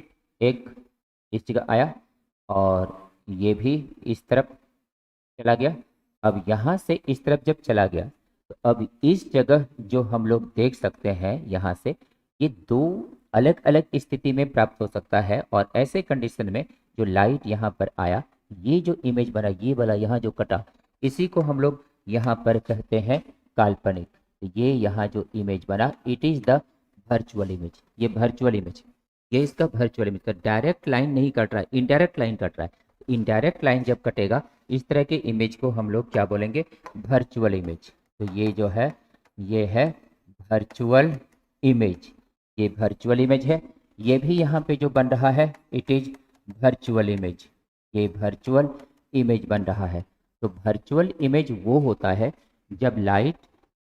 S1: एक इस जगह आया, और ये भी इस तरफ चला गया। अब यहाँ से इस तरफ जब चला गया, तो अब इस जगह जो हम लोग देख सकते हैं, यहाँ से ये दो अलग अलग स्थिति में प्राप्त हो सकता है। और ऐसे कंडीशन में जो लाइट यहाँ पर आया, ये जो इमेज बना, ये वाला यहाँ जो कटा, इसी को हम लोग यहाँ पर कहते हैं काल्पनिक। तो ये यहाँ जो इमेज बना, it is the virtual image, ये वर्चुअल इमेज, ये इसका वर्चुअल इमेज का डायरेक्ट लाइन नहीं कट रहा है, इनडायरेक्ट लाइन कट रहा है। इनडायरेक्ट लाइन जब कटेगा, इस तरह के इमेज को हम लोग क्या बोलेंगे, वर्चुअल इमेज। तो ये जो है, ये है वर्चुअल इमेज, ये वर्चुअल इमेज है। ये भी यहाँ पे जो बन रहा है, इट इज वर्चुअल इमेज, ये वर्चुअल इमेज बन रहा है। तो वर्चुअल इमेज वो होता है जब लाइट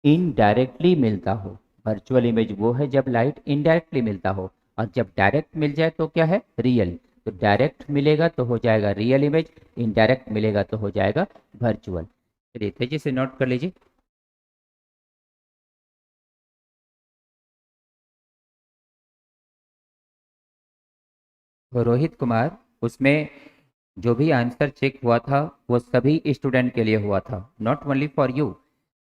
S1: इनडायरेक्टली मिलता हो, वर्चुअल इमेज वो है जब लाइट इनडायरेक्टली मिलता हो। और जब डायरेक्ट मिल जाए तो क्या है, रियल। तो डायरेक्ट मिलेगा तो हो जाएगा रियल इमेज, इनडायरेक्ट मिलेगा तो हो जाएगा वर्चुअल। चलिए तेजी से नोट कर लीजिए। तो रोहित कुमार, उसमें जो भी आंसर चेक हुआ था, वो सभी स्टूडेंट के लिए हुआ था, not only for you.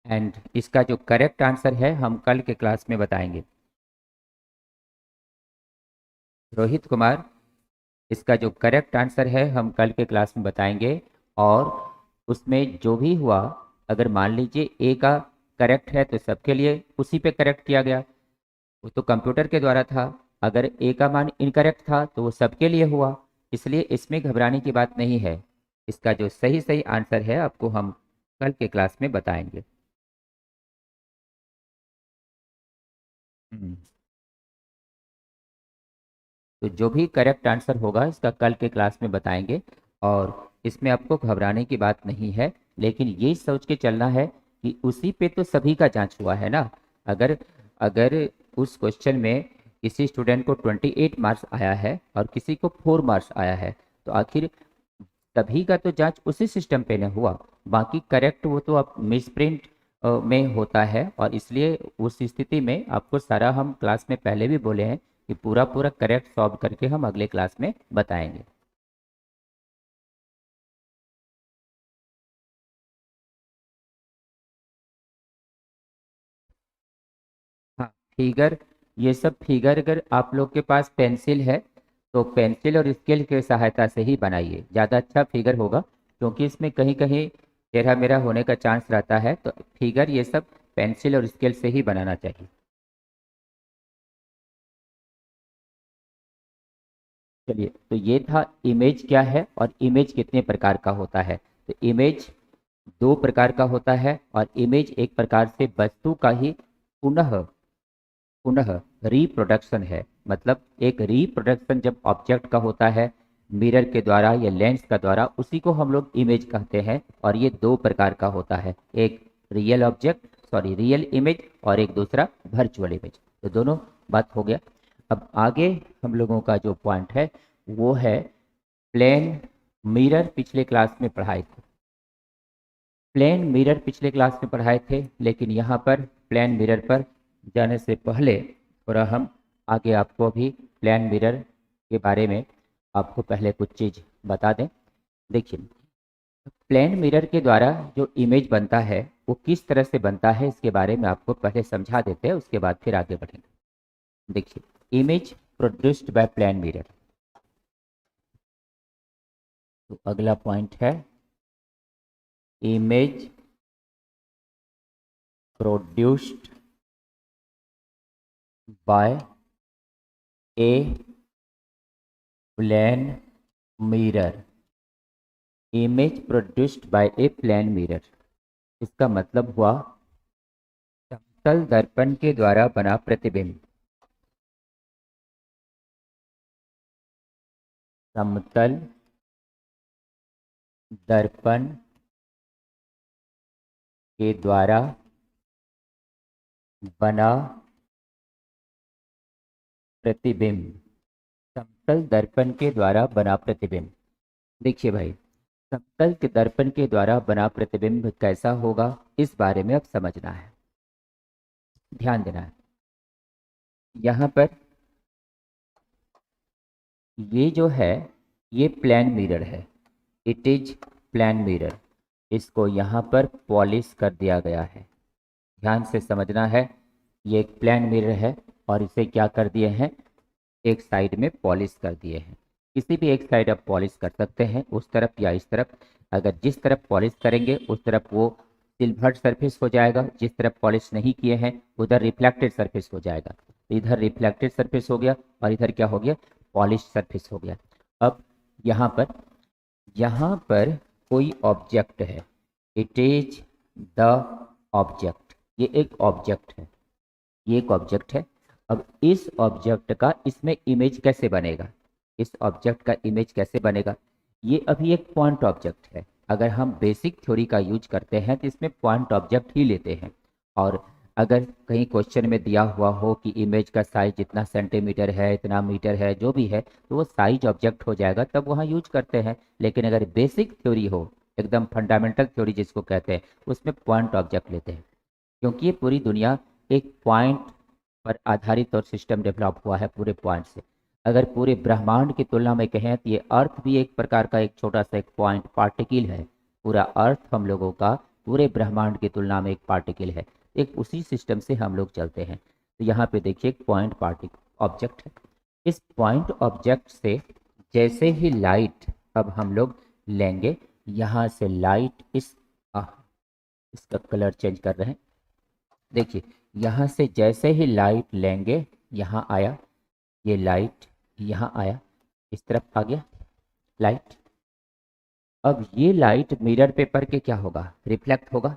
S1: And इसका जो करेक्ट आंसर है, हम कल के क्लास में बताएंगे। रोहित कुमार, इसका जो करेक्ट आंसर है, हम कल के क्लास में बताएंगे। और उसमें जो भी हुआ, अगर मान लीजिए ए का करेक्ट है तो सबके लिए उसी पे करेक्ट किया गया, वो तो कंप्यूटर के द्वारा था। अगर ए का मान इनकरेक्ट था तो वो सबके लिए हुआ, इसलिए इसमें घबराने की बात नहीं है। इसका जो सही सही आंसर है, आपको हम कल के क्लास में बताएंगे। हम्म, तो जो भी करेक्ट आंसर होगा, इसका कल के क्लास में बताएंगे। और इसमें आपको घबराने की बात नहीं है, लेकिन ये सोच के चलना है कि उसी पे तो सभी का जांच हुआ है ना। अगर अगर उस क्वेश्चन में किसी स्टूडेंट को 28 मार्क्स आया है और किसी को 4 मार्क्स आया है, तो आखिर सभी का तो जांच उसी सिस्टम पे न हुआ। बाकी करेक्ट वो तो आप मिस प्रिंट में होता है, और इसलिए उस स्थिति में आपको सारा, हम क्लास में पहले भी बोले हैं कि पूरा पूरा करेक्ट सॉल्व करके हम अगले क्लास में बताएंगे। हाँ, फिगर, ये सब फिगर अगर आप लोग के पास पेंसिल है, तो पेंसिल और स्केल की सहायता से ही बनाइए, ज़्यादा अच्छा फिगर होगा। क्योंकि इसमें कहीं कहीं टेढ़ा मेढ़ा होने का चांस रहता है, तो फिगर ये सब पेंसिल और स्केल से ही बनाना चाहिए। चलिए, तो ये था इमेज क्या है और इमेज कितने प्रकार का होता है। तो इमेज दो प्रकार का होता है और इमेज एक प्रकार से वस्तु का ही पुनः पुनः रिप्रोडक्शन है। मतलब एक रिप्रोडक्शन जब ऑब्जेक्ट का होता है मिरर के द्वारा या लेंस का द्वारा, उसी को हम लोग इमेज कहते हैं। और ये दो प्रकार का होता है, एक real object sorry real image और एक दूसरा वर्चुअल इमेज। तो दोनों बात हो गया। अब आगे हम लोगों का जो पॉइंट है वो है प्लेन मिरर। पिछले क्लास में पढ़ाए थे प्लेन मिरर, पिछले क्लास में पढ़ाए थे, लेकिन यहाँ पर प्लेन मिरर पर जाने से पहले थोड़ा हम आगे आपको अभी प्लेन मिरर के बारे में आपको पहले कुछ चीज़ बता दें। देखिए, प्लेन मिरर के द्वारा जो इमेज बनता है वो किस तरह से बनता है इसके बारे में आपको पहले समझा देते हैं, उसके बाद फिर आगे बढ़ेंगे। देखिए, image produced by plane mirror. तो अगला पॉइंट है image produced by a plane mirror. Image produced by a plane mirror, इसका मतलब हुआ समतल दर्पण के द्वारा बना प्रतिबिंब। समतल दर्पण के द्वारा बना प्रतिबिंब। समतल दर्पण के द्वारा बना प्रतिबिंब। देखिए भाई, समतल के दर्पण के द्वारा बना प्रतिबिंब कैसा होगा इस बारे में अब समझना है, ध्यान देना है। यहाँ पर ये जो है ये प्लेन मिरर है, इट इज प्लेन मिरर। इसको यहाँ पर पॉलिश कर दिया गया है, ध्यान से समझना है। ये एक प्लेन मिरर है और इसे क्या कर दिए हैं, एक साइड में पॉलिश कर दिए हैं। किसी भी एक साइड आप पॉलिश कर सकते हैं, उस तरफ या इस तरफ। अगर जिस तरफ पॉलिश करेंगे उस तरफ वो सिल्वर्ड सरफेस हो जाएगा, जिस तरफ पॉलिश नहीं किए हैं उधर रिफ्लेक्टेड सरफेस हो जाएगा। तो इधर रिफ्लेक्टेड सरफेस हो गया और इधर क्या हो गया, पॉलिश सरफेस हो गया। अब यहाँ पर कोई ऑब्जेक्ट है, इट इज द ऑब्जेक्ट। ये एक ऑब्जेक्ट है, ये एक ऑब्जेक्ट है। अब इस ऑब्जेक्ट का इसमें इमेज कैसे बनेगा, इस ऑब्जेक्ट का इमेज कैसे बनेगा। ये अभी एक पॉइंट ऑब्जेक्ट है। अगर हम बेसिक थ्योरी का यूज करते हैं तो इसमें पॉइंट ऑब्जेक्ट ही लेते हैं। और अगर कहीं क्वेश्चन में दिया हुआ हो कि इमेज का साइज इतना सेंटीमीटर है, इतना मीटर है, जो भी है, तो वो साइज ऑब्जेक्ट हो जाएगा, तब वहाँ यूज करते हैं। लेकिन अगर बेसिक थ्योरी हो, एकदम फंडामेंटल थ्योरी जिसको कहते हैं, उसमें पॉइंट ऑब्जेक्ट लेते हैं। क्योंकि ये पूरी दुनिया एक पॉइंट पर आधारित और सिस्टम डेवलप हुआ है, पूरे पॉइंट से। अगर पूरे ब्रह्मांड की तुलना में कहें तो ये अर्थ भी एक प्रकार का एक छोटा सा एक पॉइंट पार्टिकल है। पूरा अर्थ हम लोगों का पूरे ब्रह्मांड की तुलना में एक पार्टिकल है, एक उसी सिस्टम से हम लोग चलते हैं। तो यहाँ पे देखिए एक पॉइंट पार्टिकल ऑब्जेक्ट है। इस पॉइंट ऑब्जेक्ट से जैसे ही लाइट अब हम लोग लेंगे, यहाँ से लाइट इसका कलर चेंज कर रहे हैं। देखिए, यहाँ से जैसे ही लाइट लेंगे, यहाँ आया ये लाइट, यहाँ आया, इस तरफ आ गया लाइट। अब ये लाइट मिरर पेपर के क्या होगा, रिफ्लेक्ट होगा।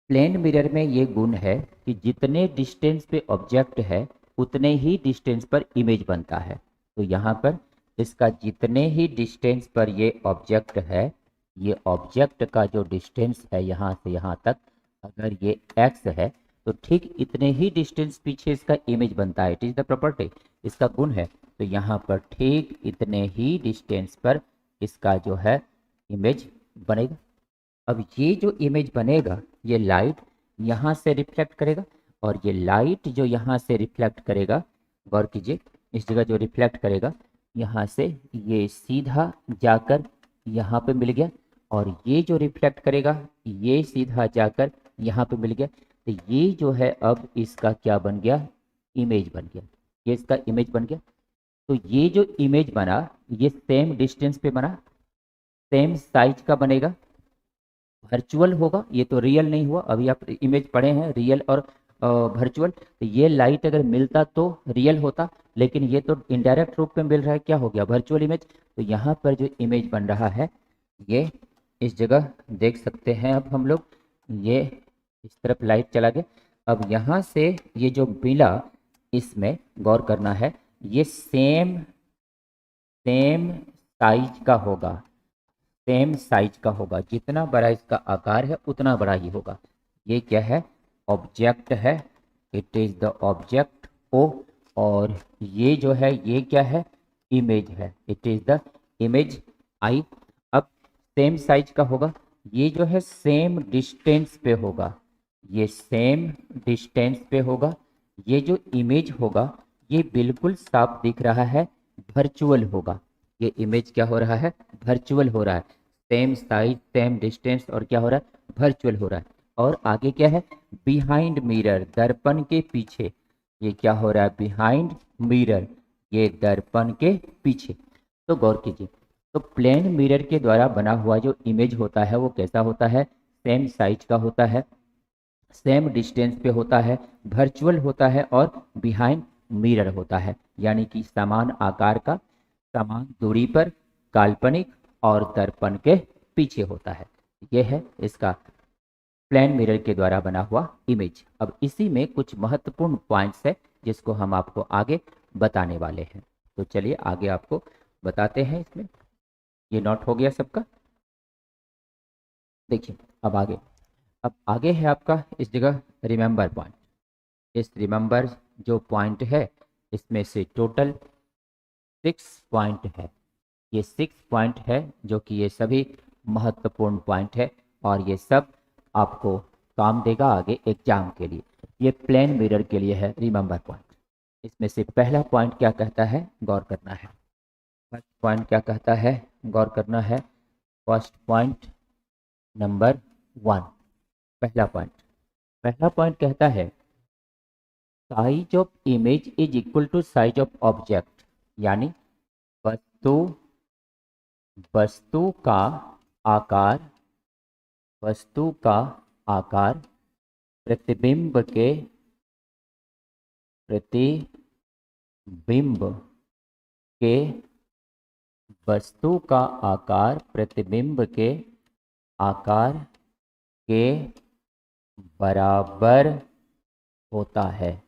S1: प्लेन मिरर में ये गुण है कि जितने डिस्टेंस पे ऑब्जेक्ट है उतने ही डिस्टेंस पर इमेज बनता है। तो यहाँ पर इसका जितने ही डिस्टेंस पर ये ऑब्जेक्ट है, ये ऑब्जेक्ट का जो डिस्टेंस है यहाँ से यहाँ तक, अगर ये x है तो ठीक इतने ही डिस्टेंस पीछे इसका इमेज बनता है। इट इज द प्रॉपर्टी, इसका गुण है। तो यहाँ पर ठीक इतने ही डिस्टेंस पर इसका जो है इमेज बनेगा। अब ये जो इमेज बनेगा, ये लाइट यहाँ से रिफ्लेक्ट करेगा और ये लाइट जो यहाँ से रिफ्लेक्ट करेगा, गौर कीजिए, इस जगह जो रिफ्लेक्ट करेगा यहाँ से ये सीधा जाकर यहाँ पे मिल गया, और ये जो रिफ्लेक्ट करेगा ये सीधा जाकर यहाँ पे मिल गया। तो ये जो है अब इसका क्या बन गया, इमेज बन गया। ये इसका इमेज बन गया। तो ये जो इमेज बना ये सेम डिस्टेंस पे बना, सेम साइज का बनेगा, वर्चुअल होगा। ये तो रियल नहीं हुआ, अभी आप इमेज पढ़े हैं रियल और वर्चुअल, तो ये लाइट अगर मिलता तो रियल होता, लेकिन ये तो इनडायरेक्ट रूप में मिल रहा है, क्या हो गया, वर्चुअल इमेज। तो यहाँ पर जो इमेज बन रहा है ये इस जगह देख सकते हैं। अब हम लोग ये इस तरफ लाइट चला गया। अब यहाँ से ये जो मिला, इसमें गौर करना है, ये सेम सेम साइज का होगा, सेम साइज का होगा, जितना बड़ा इसका आकार है उतना बड़ा ही होगा। ये क्या है, ऑब्जेक्ट है, it is the object O. और ये जो है ये क्या है, इमेज है, it is the image I. अब सेम साइज का होगा, ये जो है सेम डिस्टेंस पे होगा, ये सेम डिस्टेंस पे होगा। ये जो इमेज होगा ये बिल्कुल साफ दिख रहा है, वर्चुअल होगा। ये इमेज क्या हो रहा है, वर्चुअल हो रहा है, सेम साइज सेम डिस्टेंस, और क्या हो रहा है, वर्चुअल हो रहा है। और आगे क्या है, बिहाइंड मिरर, दर्पण के पीछे, ये क्या हो रहा है, बिहाइंड मिरर, ये दर्पण के पीछे। तो गौर कीजिए, तो प्लेन मिरर के द्वारा बना हुआ जो इमेज होता है वो कैसा होता है, सेम साइज का होता है, सेम डिस्टेंस पे होता है, वर्चुअल होता है और बिहाइंड मिरर होता है, यानी कि समान आकार का, समान दूरी पर, काल्पनिक और दर्पण के पीछे होता है। यह है इसका प्लेन मिरर के द्वारा बना हुआ इमेज। अब इसी में कुछ महत्वपूर्ण पॉइंट्स है जिसको हम आपको आगे बताने वाले हैं। तो चलिए आगे आपको बताते हैं। इसमें ये नोट हो गया सबका। देखिए अब आगे है आपका इस जगह रिमेंबर पॉइंट। इस रिमेंबर जो पॉइंट है इसमें से टोटल 6 पॉइंट है। ये 6 पॉइंट है जो कि ये सभी महत्वपूर्ण पॉइंट है और ये सब आपको काम देगा आगे एग्जाम के लिए। ये प्लेन मिरर के लिए है रिमेंबर पॉइंट। इसमें से पहला पॉइंट क्या कहता है, गौर करना है। फर्स्ट पॉइंट क्या कहता है, गौर करना है। फर्स्ट पॉइंट नंबर 1, पहला पॉइंट कहता है size of image is equal to size of object, यानी वस्तु वस्तु का आकार, वस्तु का आकार प्रतिबिंब के वस्तु का आकार प्रतिबिंब के आकार के बराबर होता है।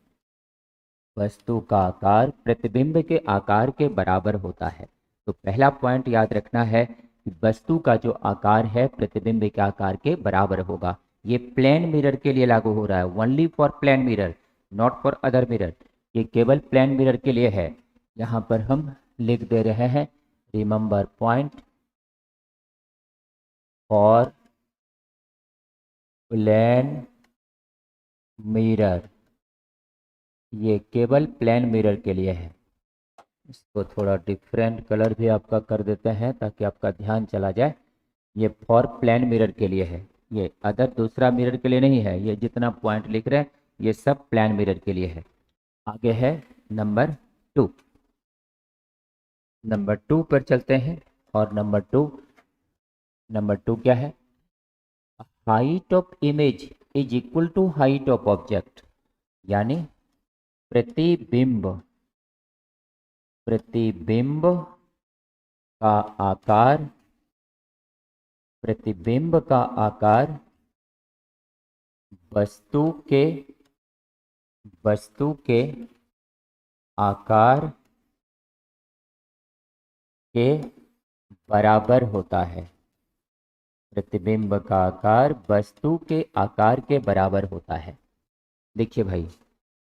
S1: वस्तु का आकार प्रतिबिंब के आकार के बराबर होता है। तो पहला पॉइंट याद रखना है कि वस्तु का जो आकार है प्रतिबिंब के आकार के बराबर होगा। ये प्लेन मिरर के लिए लागू हो रहा है, only for plane mirror, not for other mirror. ये केवल प्लेन मिरर के लिए है। यहाँ पर हम लिख दे रहे हैं remember point for plane mirror, ये केवल प्लेन मिरर के लिए है। इसको थोड़ा डिफरेंट कलर भी आपका कर देते हैं ताकि आपका ध्यान चला जाए। ये फॉर प्लेन मिरर के लिए है, ये अदर दूसरा मिरर के लिए नहीं है। ये जितना पॉइंट लिख रहे हैं ये सब प्लेन मिरर के लिए है। आगे है नंबर 2, नंबर 2 पर चलते हैं। और नंबर टू क्या है, height of image is equal to height of object, यानी प्रतिबिंब प्रतिबिंब का आकार, प्रतिबिंब का आकार वस्तु के आकार के बराबर होता है। प्रतिबिंब का आकार वस्तु के आकार के बराबर होता है। देखिए भाई,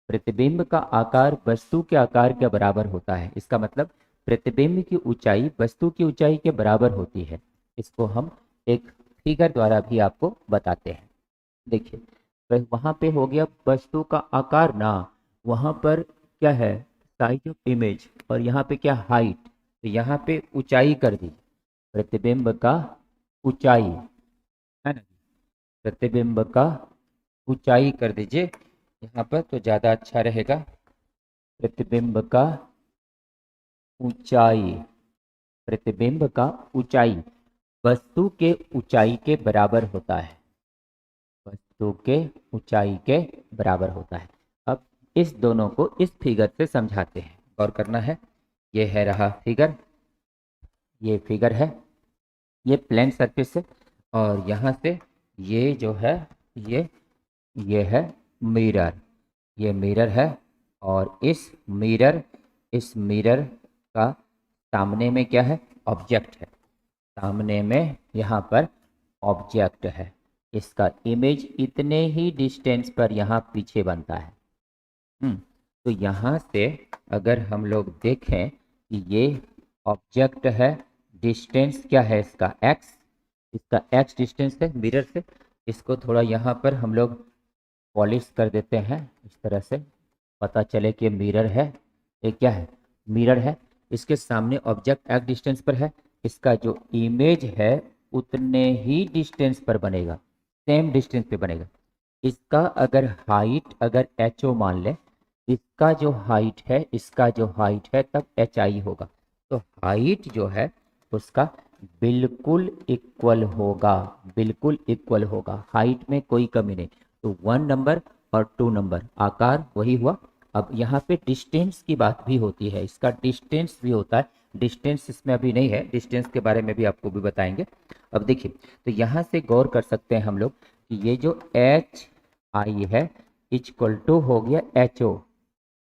S1: प्रतिबिंब का आकार वस्तु के आकार के बराबर होता है, इसका मतलब प्रतिबिंब की ऊंचाई वस्तु की ऊंचाई के बराबर होती है। इसको हम एक फिगर द्वारा भी आपको बताते हैं। देखिए, तो वहां पे हो गया वस्तु का आकार ना, वहां पर क्या है, साइज ऑफ इमेज, और यहाँ पे क्या, हाइट। तो यहाँ पे ऊंचाई कर दी, प्रतिबिंब का ऊंचाई है ना, प्रतिबिंब का ऊंचाई कर दीजिए यहाँ पर तो ज़्यादा अच्छा रहेगा। प्रतिबिंब का ऊंचाई, प्रतिबिंब का ऊंचाई वस्तु के ऊंचाई के बराबर होता है। वस्तु के ऊंचाई के बराबर होता है। अब इस दोनों को इस फिगर से समझाते हैं, गौर करना है। ये है रहा फिगर, ये फिगर है, ये प्लेन सरफेस है, और यहाँ से ये जो है ये ये है मिरर, ये मिरर है। और इस मिरर का सामने में क्या है, ऑब्जेक्ट है। सामने में यहाँ पर ऑब्जेक्ट है, इसका इमेज इतने ही डिस्टेंस पर यहाँ पीछे बनता है। तो यहाँ से अगर हम लोग देखें कि ये ऑब्जेक्ट है, डिस्टेंस क्या है इसका x, इसका x डिस्टेंस है मिरर से। इसको थोड़ा यहाँ पर हम लोग पॉलिश कर देते हैं इस तरह से, पता चले कि मिरर है, ये क्या है, मिरर है। इसके सामने ऑब्जेक्ट x डिस्टेंस पर है, इसका जो इमेज है उतने ही डिस्टेंस पर बनेगा, सेम डिस्टेंस पे बनेगा। इसका अगर हाइट अगर HO मान ले, इसका जो हाइट है, इसका जो हाइट है तब HI होगा। तो हाइट जो है उसका बिल्कुल इक्वल होगा, बिल्कुल इक्वल होगा, हाइट में कोई कमी नहीं। तो 1 नंबर और 2 नंबर, आकार वही हुआ। अब यहाँ पे डिस्टेंस की बात भी होती है, इसका डिस्टेंस भी होता है। डिस्टेंस इसमें अभी नहीं है, डिस्टेंस के बारे में भी आपको भी बताएंगे। अब देखिए, तो यहाँ से गौर कर सकते हैं हम लोग कि ये जो HI है इक्वल टू हो गया HO,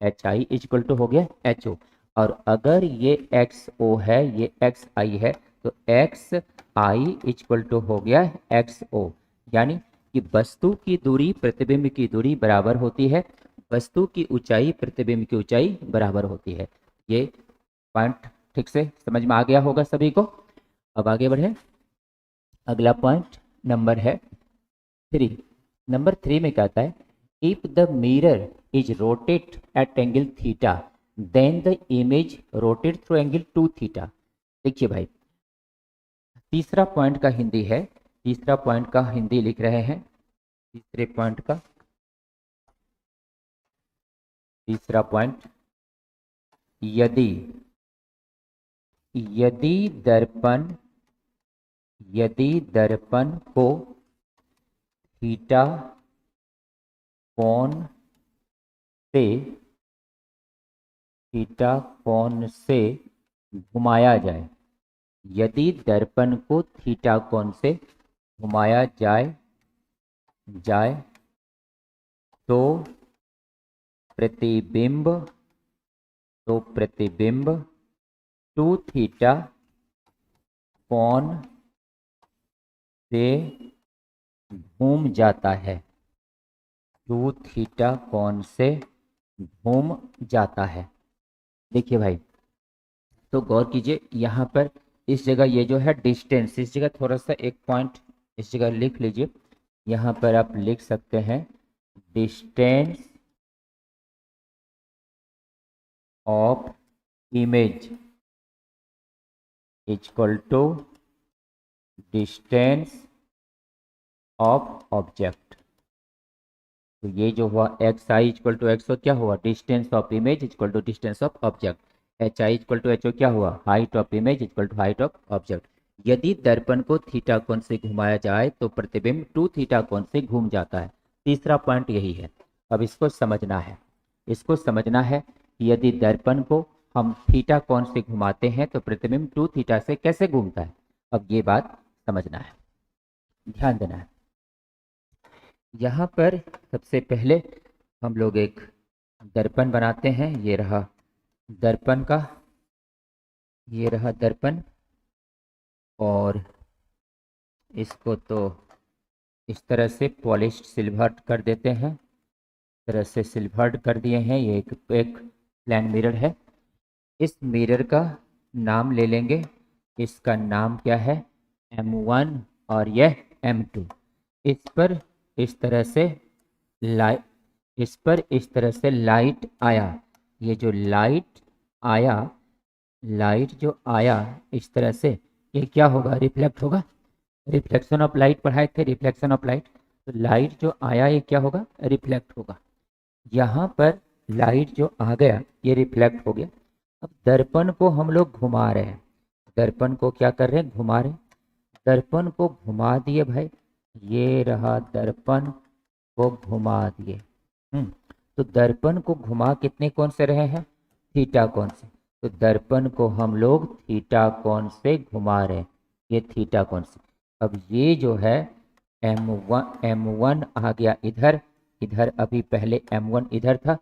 S1: HI इक्वल टू हो गया HO। और अगर ये XO है, ये XI है, तो XI इक्वल टू हो गया XO। यानी कि वस्तु की दूरी प्रतिबिंब की दूरी बराबर होती है, वस्तु की ऊंचाई प्रतिबिंब की ऊंचाई बराबर होती है। ये पॉइंट ठीक से समझ में आ गया होगा सभी को। अब आगे बढ़े, अगला पॉइंट नंबर है 3। नंबर 3 में कहता है if the mirror is rotate at angle theta then the image rotate through angle 2 theta. देखिए भाई, तीसरा पॉइंट का हिंदी है, तीसरा पॉइंट का हिंदी लिख रहे हैं। तीसरे पॉइंट का तीसरा पॉइंट, यदि यदि दर्पण को थीटा कोण से घुमाया जाए, यदि दर्पण को थीटा कोण से घुमाया जाए तो प्रतिबिंब 2 थीटा कोण से घूम जाता है, 2 थीटा कोण से घूम जाता है। देखिए भाई, तो गौर कीजिए, यहाँ पर इस जगह ये जो है डिस्टेंस, इस जगह थोड़ा सा एक पॉइंट इस जगह लिख लीजिए। यहाँ पर आप लिख सकते हैं distance of image equal to distance of object. तो ये जो हुआ XI इक्वल टू XO क्या हुआ, distance of image equal to distance of object. HI equal to HO क्या हुआ, height of image equal to height of object. यदि दर्पण को थीटा कोण से घुमाया जाए तो प्रतिबिंब 2 थीटा कोण से घूम जाता है। तीसरा पॉइंट यही है। अब इसको समझना है, इसको समझना है कि यदि दर्पण को हम थीटा कोण से घुमाते हैं तो प्रतिबिंब 2 थीटा से कैसे घूमता है। अब ये बात समझना है, ध्यान देना है। यहाँ पर सबसे पहले हम लोग एक दर्पण बनाते हैं। ये रहा दर्पण का, ये रहा दर्पण, और इसको तो इस तरह से पॉलिश सिल्वर्ड कर देते हैं, इस तरह से सिल्वर्ड कर दिए हैं। ये एक प्लेन मिरर है। इस मिरर का नाम ले लेंगे, इसका नाम क्या है, M1 और यह M2। इस पर इस तरह से लाइट, इस पर इस तरह से लाइट आया। ये जो लाइट आया, लाइट जो आया इस तरह से, ये क्या होगा, रिफ्लेक्ट होगा। रिफ्लेक्शन ऑफ लाइट पढ़ाए थे, रिफ्लेक्शन ऑफ लाइट। तो लाइट जो आया ये क्या होगा, रिफ्लेक्ट होगा। यहाँ पर लाइट जो आ गया ये रिफ्लेक्ट हो गया। अब दर्पण को हम लोग घुमा रहे हैं, दर्पण को क्या कर रहे हैं, घुमा रहे हैं। दर्पण को घुमा दिए भाई, ये रहा दर्पण को घुमा दिए। तो दर्पण को घुमा कितने कोण से रहे हैं? थीटा कोण से। तो दर्पण को हम लोग थीटा कोण से घुमा रहे हैं, ये थीटा कोण से। अब ये जो है M1 आ गया इधर, इधर अभी पहले M1 इधर था,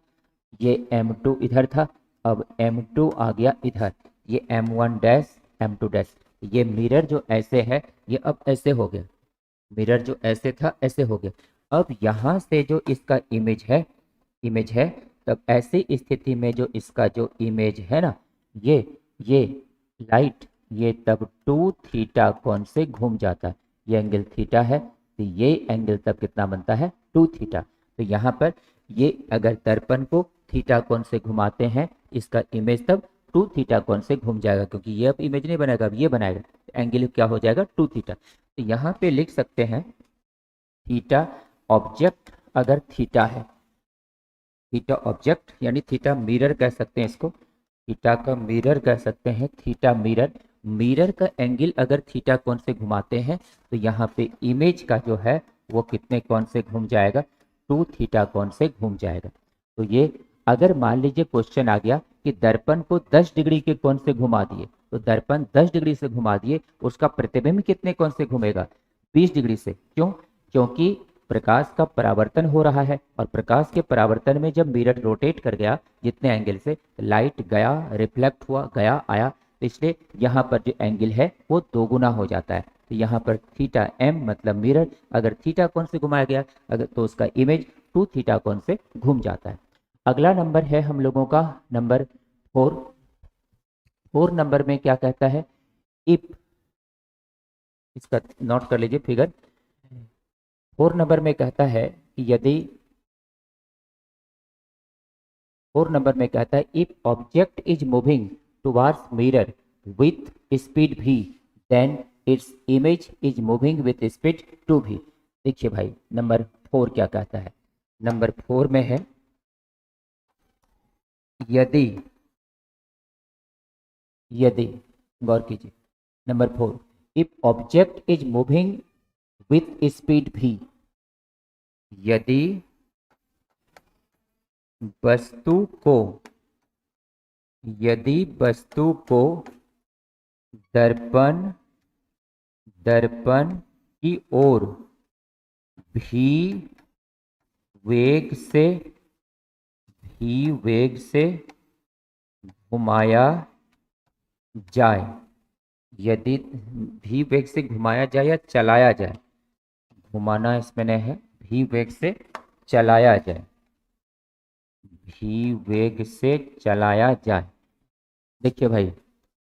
S1: ये M2 इधर था, अब M2 आ गया इधर, ये M1 डैश M2 डैश। ये मिरर जो ऐसे है ये अब ऐसे हो गया, मिरर जो ऐसे था ऐसे हो गया। अब यहाँ से जो इसका इमेज है तब ऐसी स्थिति में जो इसका जो इमेज है ना, ये लाइट ये तब 2 थीटा कोण से घूम जाता है। ये एंगल थीटा है तो ये एंगल तब कितना बनता है? 2 थीटा। तो यहाँ पर ये अगर दर्पण को थीटा कोण से घुमाते हैं, इसका इमेज तब 2 थीटा कोण से घूम जाएगा, क्योंकि ये अब इमेज नहीं बनाएगा, अब ये बनाएगा। एंगल क्या हो जाएगा? 2 थीटा। तो यहाँ पे लिख सकते हैं थीटा ऑब्जेक्ट अगर थीटा है, थीटा ऑब्जेक्ट यानी थीटा मिरर कह सकते हैं इसको, थीटा का मिरर कह सकते हैं, थीटा मिरर। मिरर का एंगल अगर थीटा कोण से घुमाते हैं तो यहाँ पे इमेज का जो है वो कितने कोण से घूम जाएगा? 2 थीटा कोण से घूम जाएगा। तो ये अगर मान लीजिए क्वेश्चन आ गया कि दर्पण को 10 डिग्री के कोण से घुमा दिए, तो दर्पण 10 डिग्री से घुमा दिए, उसका प्रतिबिंब कितने कोण से घूमेगा? 20 डिग्री से। क्यों? क्योंकि प्रकाश का परावर्तन हो रहा है, और प्रकाश के परावर्तन में जब मिरर रोटेट कर गया जितने एंगल से, लाइट गया, रिफ्लेक्ट हुआ, गया, आया, तो इसलिए यहाँ पर जो एंगल है वो दोगुना हो जाता है। तो यहाँ पर थीटा m मतलब मिरर अगर थीटा कोण से घुमाया गया अगर तो उसका इमेज 2 थीटा कोण से घूम जाता है। अगला नंबर है हम लोगों का नंबर 4। 4 नंबर में क्या कहता है? इफ, इसका नोट कर लीजिए फिगर। 4 नंबर में कहता है कि यदि 4 नंबर में कहता है if object is moving towards mirror with speed v then its image is moving with speed 2v। देखिए भाई नंबर 4 क्या कहता है। नंबर 4 में है यदि, यदि, गौर कीजिए, number 4, if object is moving with speed v, यदि वस्तु को, यदि वस्तु को दर्पण, दर्पण की ओर भी वेग से, भी वेग से घुमाया जाए, यदि भी वेग से घुमाया जाए या चलाया जाए, घुमाना इसमें नहीं है, भी वेग से चलाया जाए, भी वेग से चलाया जाए। देखिए भाई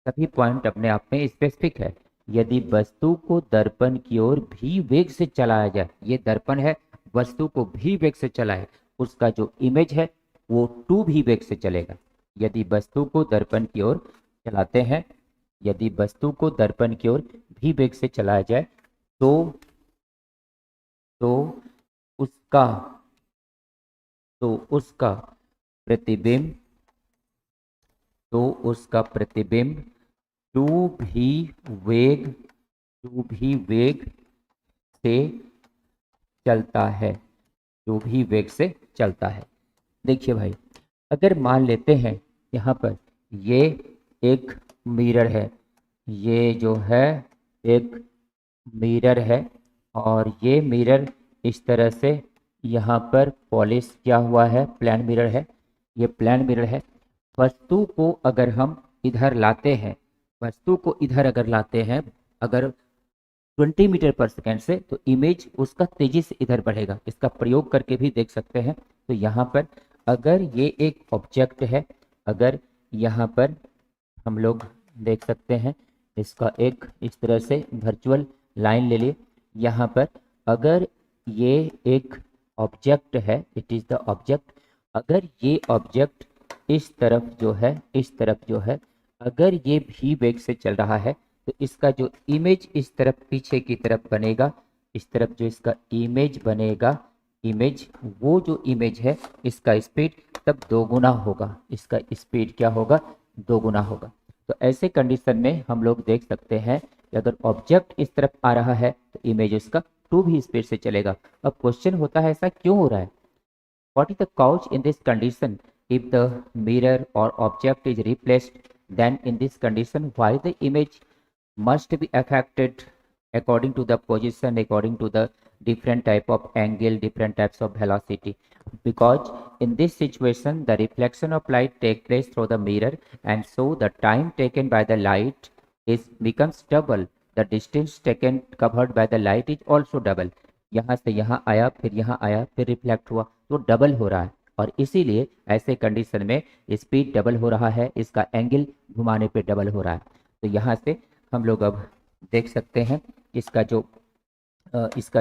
S1: सभी पॉइंट अपने आप में स्पेसिफिक है। यदि वस्तु को दर्पण की ओर भी वेग से चलाया जाए, ये दर्पण है, वस्तु को भी वेग से चलाए, उसका जो इमेज है वो 2 भी वेग से चलेगा। यदि वस्तु को दर्पण की ओर चलाते हैं, यदि वस्तु को दर्पण की ओर भी वेग से चलाया जाए तो उसका, तो उसका प्रतिबिंब, तो उसका प्रतिबिंब 2 भी वेग, 2 भी वेग से चलता है, 2 भी वेग से चलता है। देखिए भाई अगर मान लेते हैं यहाँ पर ये एक मिरर है, ये जो है एक मिरर है, और ये मिरर इस तरह से यहाँ पर पॉलिश किया हुआ है, प्लेन मिरर है, ये प्लेन मिरर है। वस्तु को अगर हम इधर लाते हैं, वस्तु को इधर अगर लाते हैं अगर 20 मीटर पर सेकेंड से, तो इमेज उसका तेजी से इधर बढ़ेगा। इसका प्रयोग करके भी देख सकते हैं। तो यहाँ पर अगर ये एक ऑब्जेक्ट है, अगर यहाँ पर हम लोग देख सकते हैं इसका एक इस तरह से वर्चुअल लाइन ले लिए, यहाँ पर अगर ये एक ऑब्जेक्ट है, इट इज़ द ऑब्जेक्ट, अगर ये ऑब्जेक्ट इस तरफ जो है, इस तरफ जो है, अगर ये भी वेग से चल रहा है तो इसका जो इमेज इस तरफ पीछे की तरफ बनेगा, इस तरफ जो इसका इमेज बनेगा, इमेज, वो जो इमेज है इसका स्पीड तब दोगुना होगा, इसका स्पीड क्या होगा? दोगुना होगा। तो ऐसे कंडीशन में हम लोग देख सकते हैं कि अगर ऑब्जेक्ट इस तरफ आ रहा है तो इमेज उसका 2 भी स्पीड से चलेगा। अब क्वेश्चन होता है ऐसा क्यों हो रहा है? What is the cause in this condition? If the mirror or object is replaced, then in this condition, why the image must be affected according to the position, according to the different type of angle, different types of velocity? Because in this situation, the reflection of light take place through the mirror, and so the time taken by the light is becomes double. The distance taken covered by the light is also double. यहाँ से यहाँ आया, फिर यहाँ आया, फिर रिफ्लेक्ट हुआ, तो डबल हो रहा है। और इसीलिए ऐसे कंडीशन में स्पीड डबल हो रहा है, इसका एंगल घुमाने पे डबल हो रहा है। तो यहाँ से हम लोग अब देख सकते हैं इसका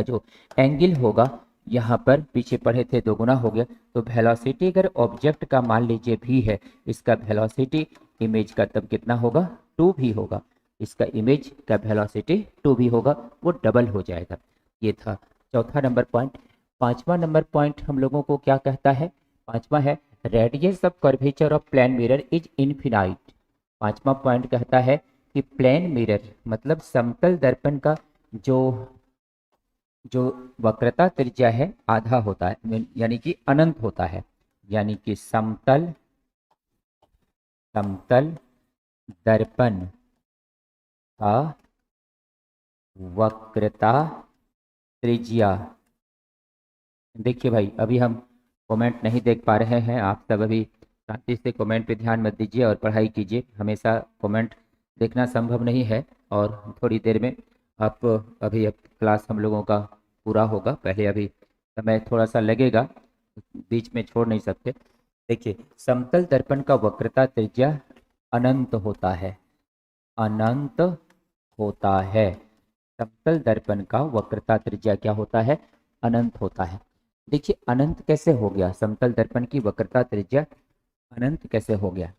S1: जो एंगल होगा, यहाँ पर पीछे पढ़े थे 2 गुना हो गया। तो वेलोसिटी अगर ऑब्जेक्ट का मान लीजिए भी है, इसका वेलोसिटी इमेज का तब कितना होगा? 2 भी होगा। इसका इमेज का वेलोसिटी 2 भी होगा, वो डबल हो जाएगा। ये था चौथा नंबर पॉइंट। 5वां नंबर पॉइंट हम लोगों को क्या कहता है? 5वां है radius of curvature of plane mirror is infinite. 5वां पॉइंट कहता है कि प्लेन मिरर मतलब समतल दर्पण का जो वक्रता त्रिज्या है आधा होता है, यानी कि अनंत होता है। यानी कि समतल दर्पण का वक्रता त्रिज्या। देखिए भाई, अभी हम कमेंट नहीं देख पा रहे हैं, आप सब अभी शांति से कमेंट पे ध्यान मत दीजिए और पढ़ाई कीजिए। हमेशा कमेंट देखना संभव नहीं है और थोड़ी देर में आप अभी अब क्लास हम लोगों का पूरा होगा, पहले अभी समय थोड़ा सा लगेगा, बीच में छोड़ नहीं सकते। देखिए, समतल दर्पण का वक्रता त्रिज्या अनंत होता है, अनंत होता है। समतल दर्पण का वक्रता त्रिज्या क्या होता है? अनंत होता है। देखिए, अनंत कैसे हो गया? समतल दर्पण की वक्रता त्रिज्या अनंत कैसे हो गया?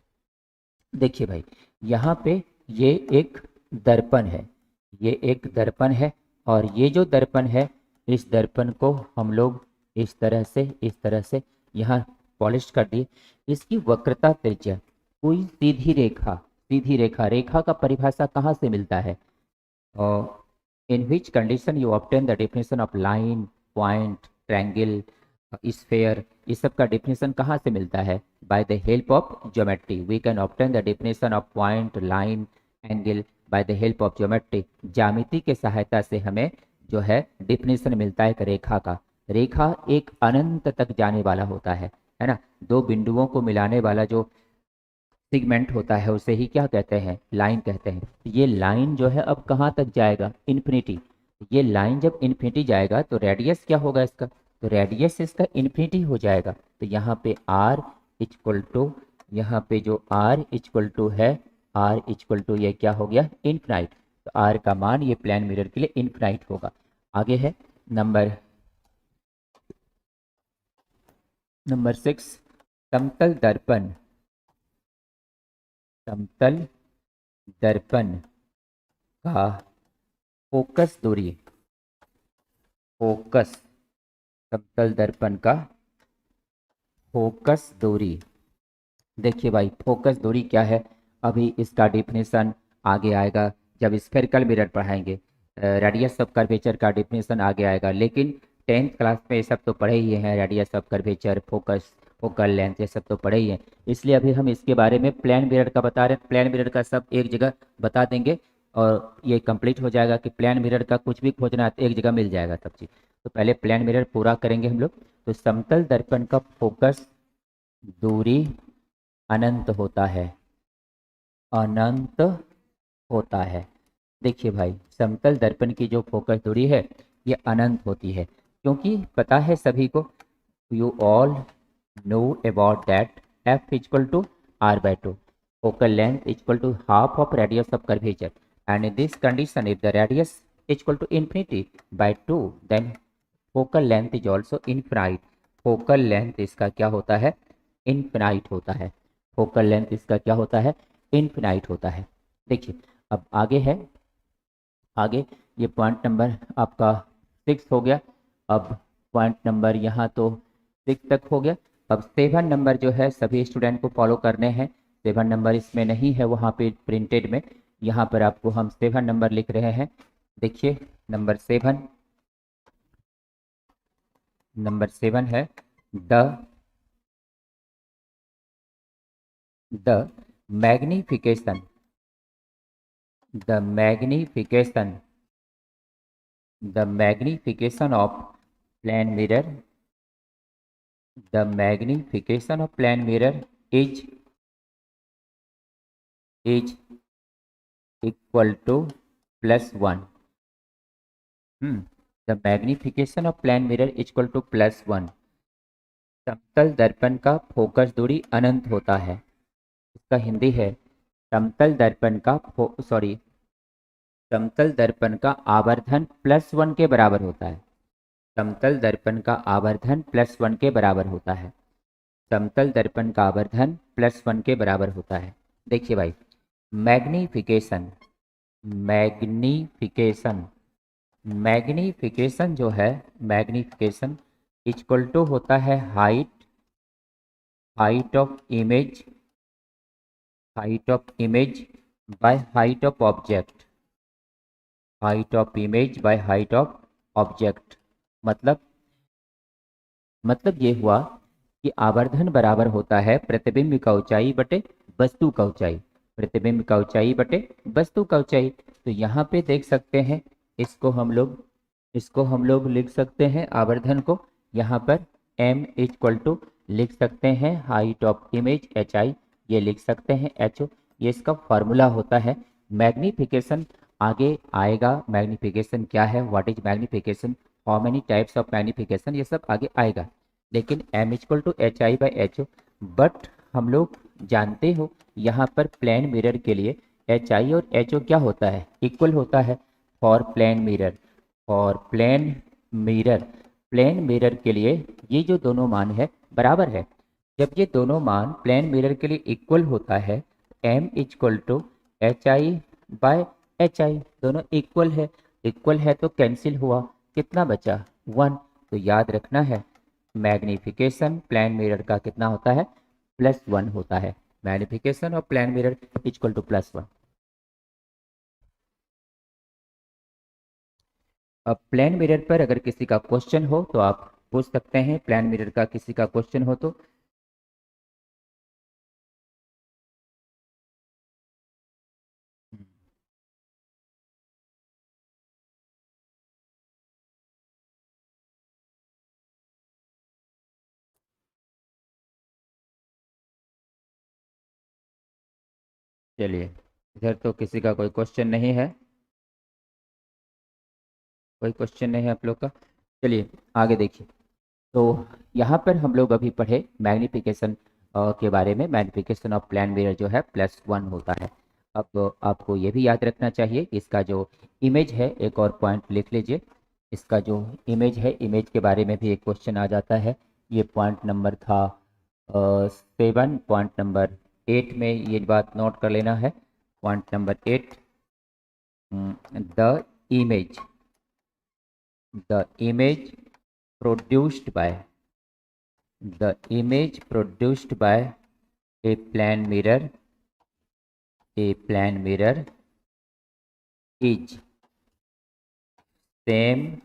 S1: देखिए भाई, यहाँ पे ये एक दर्पण है, ये एक दर्पण है, और ये जो दर्पण है, इस दर्पण को हम लोग इस तरह से यहाँ पॉलिश कर दिए। इसकी वक्रता त्रिज्या कोई सीधी रेखा का परिभाषा कहाँ से मिलता है? और in which condition you obtain the definition of line, point, triangle, sphere, इस सब का definition कहाँ से मिलता है? By the help of geometry we can obtain the definition of point, line, angle by the help of geometry। ज्यामिति के सहायता से हमें जो है definition मिलता है एक रेखा का। रेखा एक अनंत तक जाने वाला होता है ना। 2 बिंदुओं को मिलाने वाला जो सेगमेंट होता है उसे ही क्या कहते हैं? लाइन कहते हैं। ये लाइन जो है अब कहाँ तक जाएगा? इन्फिनिटी। ये लाइन जब इन्फिनिटी जाएगा तो रेडियस क्या होगा इसका? तो रेडियस इसका इन्फिनिटी हो जाएगा। तो यहाँ पे r इक्वल टू, यहाँ पे जो r इक्वल टू है, r इक्वल टू ये क्या हो गया? इनफिनाइट। तो r का मान ये प्लेन मिरर के लिए इनफिनाइट होगा। आगे है नंबर 6, समतल दर्पण का फोकस दूरी, समतल दर्पण का फोकस दूरी। देखिए भाई, फोकस दूरी क्या है? अभी इसका डिफिनेशन आगे आएगा जब स्फेरिकल मिरर पढ़ाएंगे। रेडियस ऑफ कर्वेचर का डिफिनेशन आगे आएगा, लेकिन 10th क्लास में ये सब तो पढ़े ही हैं। Radius of curvature, focal length, ये सब तो पढ़े ही हैं। इसलिए अभी हम इसके बारे में प्लेन मिरर का बता रहे हैं। प्लेन मिरर का सब एक जगह बता देंगे और ये कंप्लीट हो जाएगा कि प्लेन मिरर का कुछ भी खोजना है तो एक जगह मिल जाएगा सब चीज़। तो पहले प्लेन मिरर पूरा करेंगे हम लोग। तो समतल दर्पण का फोकस दूरी अनंत होता है, अनंत होता है। देखिए भाई, समतल दर्पण की जो फोकस दूरी है ये अनंत होती है, क्योंकि पता है सभी को, you all know about that f equal to r/2, focal length equal to half of radius of curvature, and in this condition if the radius equal to infinity by 2 then focal length is also infinite। focal length इसका क्या होता है? infinite होता है। focal length इसका क्या होता है? infinite होता है। देखिए, अब आगे है, आगे ये पॉइंट नंबर आपका 6 हो गया। अब पॉइंट नंबर यहाँ तो 6 तक हो गया। अब 7 नंबर जो है सभी स्टूडेंट को फॉलो करने हैं। 7 नंबर इसमें नहीं है वहाँ पे प्रिंटेड में, यहाँ पर आपको हम 7 नंबर लिख रहे हैं। देखिए नंबर 7, नंबर 7 है the the magnification, the magnification, the magnification of plane mirror, the magnification of plane mirror is equal to +1। The magnification of plane mirror equal to +1। समतल दर्पण का फोकस दूरी अनंत होता है। इसका हिंदी है समतल दर्पण का समतल दर्पण का आवर्धन +1 के बराबर होता है। समतल दर्पण का आवर्धन +1 के बराबर होता है। समतल दर्पण का आवर्धन +1 के बराबर होता है। देखिए भाई, मैग्निफिकेशन, मैग्निफिकेशन, मैग्निफिकेशन जो है, मैग्निफिकेशन इक्वल टू होता है height, height of image, height of image by height of object, height of image by height of object. मतलब ये हुआ कि आवर्धन बराबर होता है प्रतिबिंब का ऊंचाई बटे वस्तु का ऊंचाई, प्रतिबिंब का ऊंचाई बटे वस्तु का ऊंचाई। तो यहाँ पे देख सकते हैं, इसको हम लोग लिख सकते हैं आवर्धन को, यहाँ पर m इक्वल टू लिख सकते हैं हाइट ऑफ इमेज hi, ये लिख सकते हैं ho, ये इसका फॉर्मूला होता है। मैग्निफिकेशन आगे आएगा, मैग्निफिकेशन क्या है, what is magnification, how many types of magnification, ये सब आगे आएगा। लेकिन m equal to hi/ho, but हम लोग जानते हो यहाँ पर प्लेन मिरर के लिए hi और ho क्या होता है, इक्वल होता है। For plane mirror, for plane mirror, plane mirror के लिए ये जो दोनों मान है बराबर है। जब ये दोनों मान प्लेन मिरर के लिए इक्वल होता है, m इक्वल टू hi/hi, दोनों इक्वल है तो कैंसिल हुआ, कितना बचा 1। तो याद रखना है मैग्निफिकेशन प्लेन मिरर का कितना होता है, +1 होता है। Magnification of plane mirror equal to +1। अब प्लेन मिरर पर अगर किसी का क्वेश्चन हो तो आप पूछ सकते हैं, प्लेन मिरर का किसी का क्वेश्चन हो तो। चलिए, इधर तो किसी का कोई क्वेश्चन नहीं है, कोई क्वेश्चन नहीं है आप लोग का। चलिए आगे देखिए। तो यहाँ पर हम लोग अभी पढ़े मैग्निफिकेशन के बारे में। मैग्निफिकेशन ऑफ प्लेन मिरर जो है +1 होता है। अब आपको ये भी याद रखना चाहिए कि इसका जो इमेज है, एक और पॉइंट लिख लीजिए, इसका जो इमेज है, इमेज के बारे में भी एक क्वेश्चन आ जाता है। ये पॉइंट नंबर था 7, पॉइंट नंबर 8 में ये बात नोट कर लेना है। Point number 8, the image, the image produced by, the image produced by a plane mirror, a plane mirror is same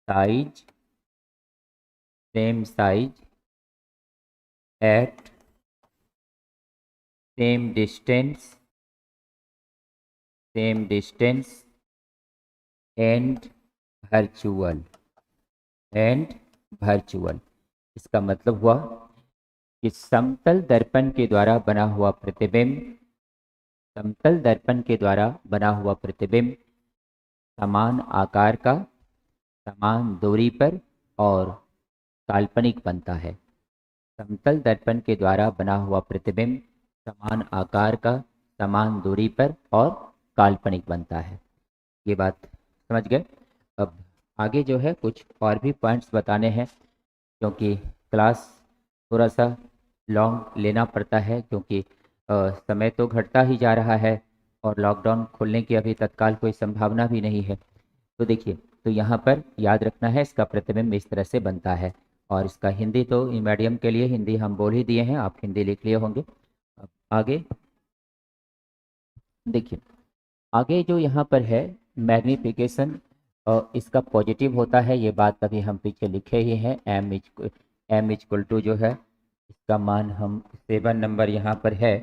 S1: size, same size at same distance, same distance and virtual, and virtual। इसका मतलब हुआ कि समतल दर्पण के द्वारा बना हुआ प्रतिबिंब, समतल दर्पण के द्वारा बना हुआ प्रतिबिंब समान आकार का, समान दूरी पर और काल्पनिक बनता है। समतल दर्पण के द्वारा बना हुआ प्रतिबिंब समान आकार का, समान दूरी पर और काल्पनिक बनता है। ये बात समझ गए। अब आगे जो है कुछ और भी पॉइंट्स बताने हैं, क्योंकि क्लास थोड़ा सा लॉन्ग लेना पड़ता है, क्योंकि समय तो घटता ही जा रहा है और लॉकडाउन खोलने की अभी तत्काल कोई संभावना भी नहीं है। तो देखिए, तो यहाँ पर याद रखना है इसका प्रतिबिंब इस तरह से बनता है। और इसका हिंदी तो मीडियम के लिए हिंदी हम बोल ही दिए हैं, आप हिंदी लिख लिए होंगे। अब आगे देखिए आगे जो यहाँ पर है मैग्निफिकेशन, इसका पॉजिटिव होता है, ये बात अभी हम पीछे लिखे ही हैं। एम इक्वल टू जो है इसका मान हम 7 नंबर यहाँ पर है,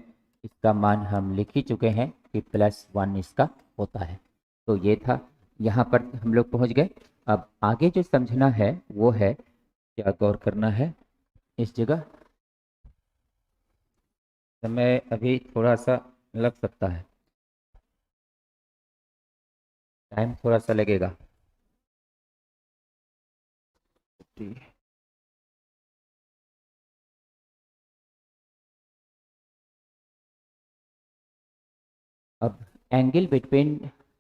S1: इसका मान हम लिख ही चुके हैं कि +1 इसका होता है। तो ये था, यहाँ पर हम लोग पहुँच गए। अब आगे जो समझना है वो है, क्या गौर करना है इस जगह, समय अभी थोड़ा सा लग सकता है, टाइम थोड़ा सा लगेगा। जी। अब angle between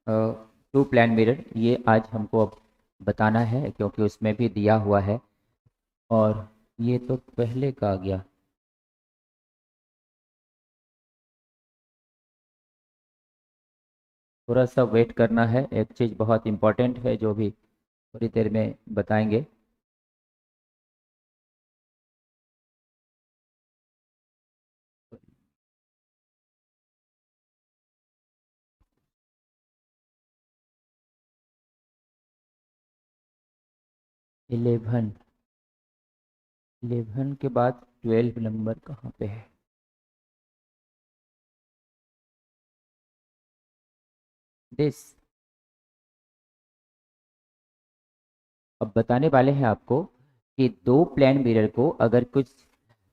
S1: two plane mirror, ये आज हमको अब बताना है क्योंकि उसमें भी दिया हुआ है, और ये तो पहले का आ गया। थोड़ा सा वेट करना है, एक चीज़ बहुत इम्पोर्टेंट है जो भी थोड़ी देर में बताएंगे। इलेवन, इलेवन के बाद 12 नंबर कहाँ पे है? दिस। अब बताने वाले हैं आपको कि दो प्लेन मिरर को अगर कुछ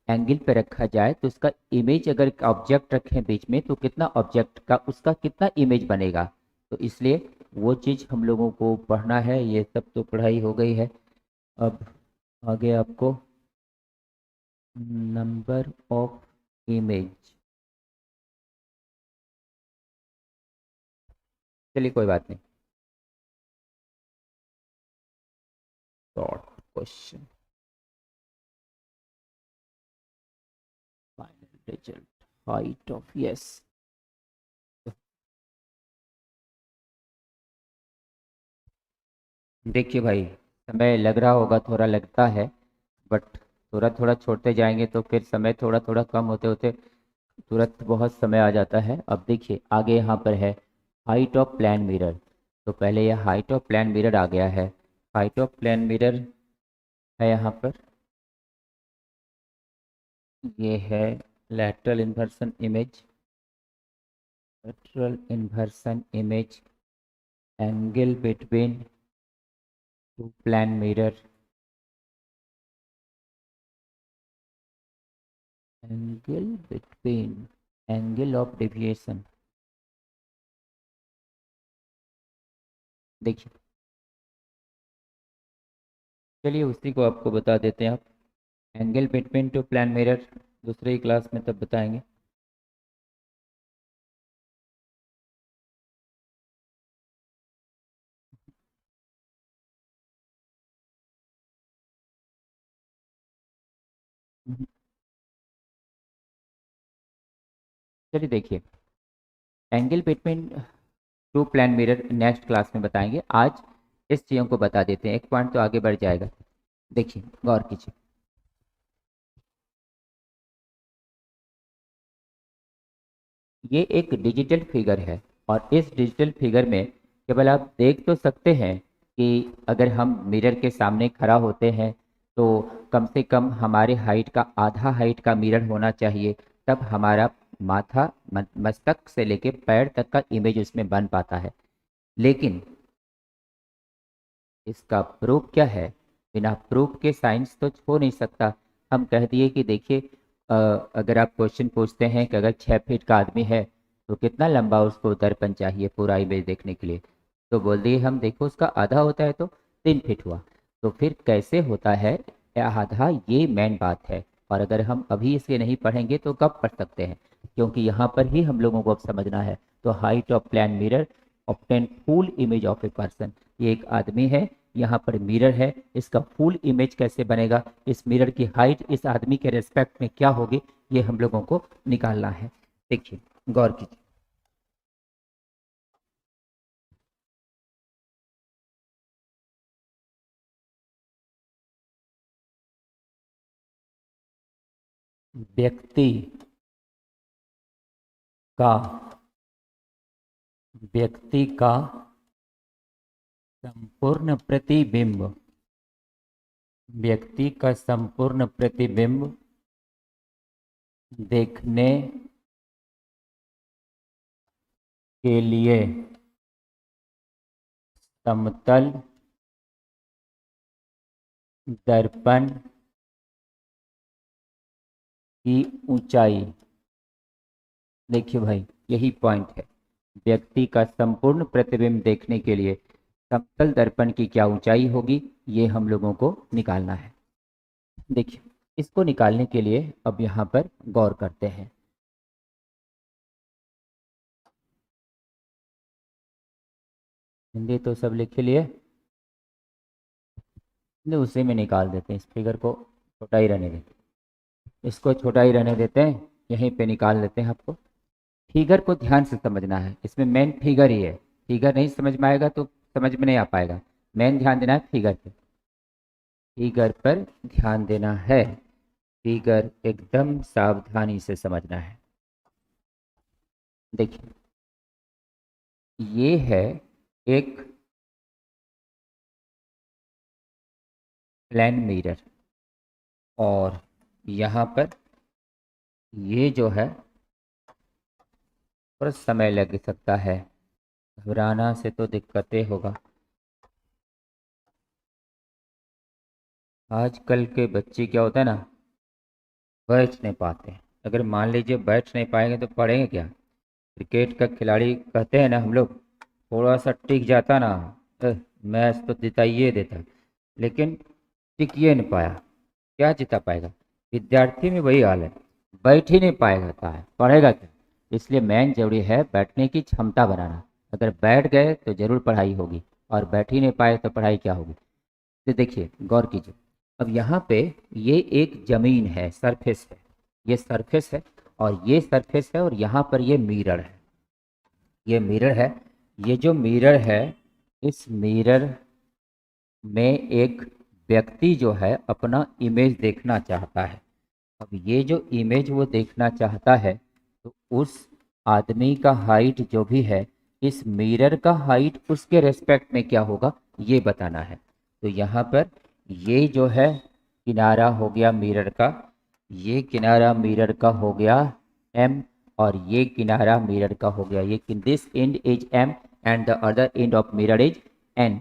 S1: एंगल पे रखा जाए तो उसका इमेज, अगर ऑब्जेक्ट रखें बीच में तो कितना ऑब्जेक्ट का उसका कितना इमेज बनेगा। तो इसलिए वो चीज़ हम लोगों को पढ़ना है, ये सब तो पढ़ाई हो गई है। अब आगे आपको नंबर ऑफ इमेज, चलिए कोई बात नहीं, short question, final result, height of, yes. देखिए भाई, समय लग रहा होगा, थोड़ा लगता है, बट थोड़ा थोड़ा छोड़ते जाएंगे तो फिर समय थोड़ा थोड़ा कम होते होते तुरंत बहुत समय आ जाता है। अब देखिए आगे यहाँ पर है हाइट ऑफ प्लेन मिरर, तो पहले यह हाइट ऑफ प्लेन मिरर आ गया है। हाइट ऑफ प्लेन मिरर है यहाँ पर, ये है lateral inversion image, lateral inversion image, angle between two plane mirror, angle between, angle of deviation. देखिए, चलिए उसी को आपको बता देते हैं। आप angle between two plane mirror दूसरे ही क्लास में तब बताएंगे। हम्म, चलिए देखिए, angle between two plane mirror next class में बताएंगे, आज इस चीज़ों को बता देते हैं, एक पॉइंट तो आगे बढ़ जाएगा। देखिए गौर कीजिए, ये एक डिजिटल फिगर है, और इस डिजिटल फिगर में केवल आप देख तो सकते हैं कि अगर हम मिरर के सामने खड़ा होते हैं तो कम से कम हमारे हाइट का आधा हाइट का मिरर होना चाहिए, तब हमारा माथा, मस्तक से लेके पैर तक का इमेज उसमें बन पाता है। लेकिन इसका प्रूफ क्या है? बिना प्रूफ के साइंस तो हो नहीं सकता। हम कह दिए कि देखिए, अगर आप क्वेश्चन पूछते हैं कि अगर 6 फीट का आदमी है तो कितना लंबा उसको दर्पण चाहिए पूरा इमेज देखने के लिए, तो बोल दिए हम, देखो उसका आधा होता है तो 3 फीट हुआ। तो फिर कैसे होता है आधा, ये मेन बात है। और अगर हम अभी इसे नहीं पढ़ेंगे तो कब पढ़ सकते हैं, क्योंकि यहाँ पर ही हम लोगों को अब समझना है। तो height of plane mirror obtain full image of a person, ये एक आदमी है, यहाँ पर मिरर है, इसका फुल इमेज कैसे बनेगा, इस मिरर की हाइट इस आदमी के रेस्पेक्ट में क्या होगी, ये हम लोगों को निकालना है। देखिए गौर कीजिए, व्यक्ति का व्यक्ति का संपूर्ण प्रतिबिंब, व्यक्ति का संपूर्ण प्रतिबिंब देखने के लिए समतल दर्पण की ऊंचाई। देखिए भाई, यही पॉइंट है। व्यक्ति का संपूर्ण प्रतिबिंब देखने के लिए समतल दर्पण की क्या ऊंचाई होगी, ये हम लोगों को निकालना है। देखिए, इसको निकालने के लिए अब यहाँ पर गौर करते हैं। हिंदी तो सब लिख लिए, उसी में निकाल देते हैं। इस फिगर को छोटा ही रहने देते हैं, इसको छोटा ही रहने देते हैं, यहीं पे निकाल लेते हैं। आपको फिगर को ध्यान से समझना है, इसमें मेन फिगर ही है। फिगर नहीं समझ में आएगा तो समझ में नहीं आ पाएगा। मेन ध्यान देना है फिगर पे, फिगर पर ध्यान देना है। फिगर एकदम सावधानी से समझना है। देखिए, ये है एक प्लेन मिरर, और यहाँ पर ये जो है थोड़ा समय लग सकता है, घबराना से तो दिक्कतें होगा। आजकल के बच्चे क्या होता है ना, बैठ नहीं पाते हैं। अगर मान लीजिए बैठ नहीं पाएंगे तो पढ़ेंगे क्या। क्रिकेट का खिलाड़ी कहते हैं ना हम लोग, थोड़ा सा टिक जाता ना, मैच तो जिता ही देता, लेकिन टिक ये नहीं पाया, क्या जिता पाएगा। विद्यार्थी में वही हाल है, बैठ ही नहीं पाएगा, कहा है पढ़ेगा क्या। इसलिए मेन जरूरी है बैठने की क्षमता बनाना। अगर बैठ गए तो जरूर पढ़ाई होगी, और बैठ ही नहीं पाए तो पढ़ाई क्या होगी। तो देखिए, गौर कीजिए। अब यहाँ पे ये एक जमीन है, सरफेस है, ये सरफेस है, और ये सरफेस है, और यहाँ पर ये मिरर है। ये मिरर है। ये जो मिरर है, इस मिरर में एक व्यक्ति जो है अपना इमेज देखना चाहता है। अब ये जो इमेज वो देखना चाहता है, तो उस आदमी का हाइट जो भी है, इस मिरर का हाइट उसके रेस्पेक्ट में क्या होगा, ये बताना है। तो यहाँ पर ये जो है किनारा हो गया मिरर का, ये किनारा मिरर का हो गया m, और ये किनारा मिरर का हो गया, ये this and is m and the other end of mirror is n।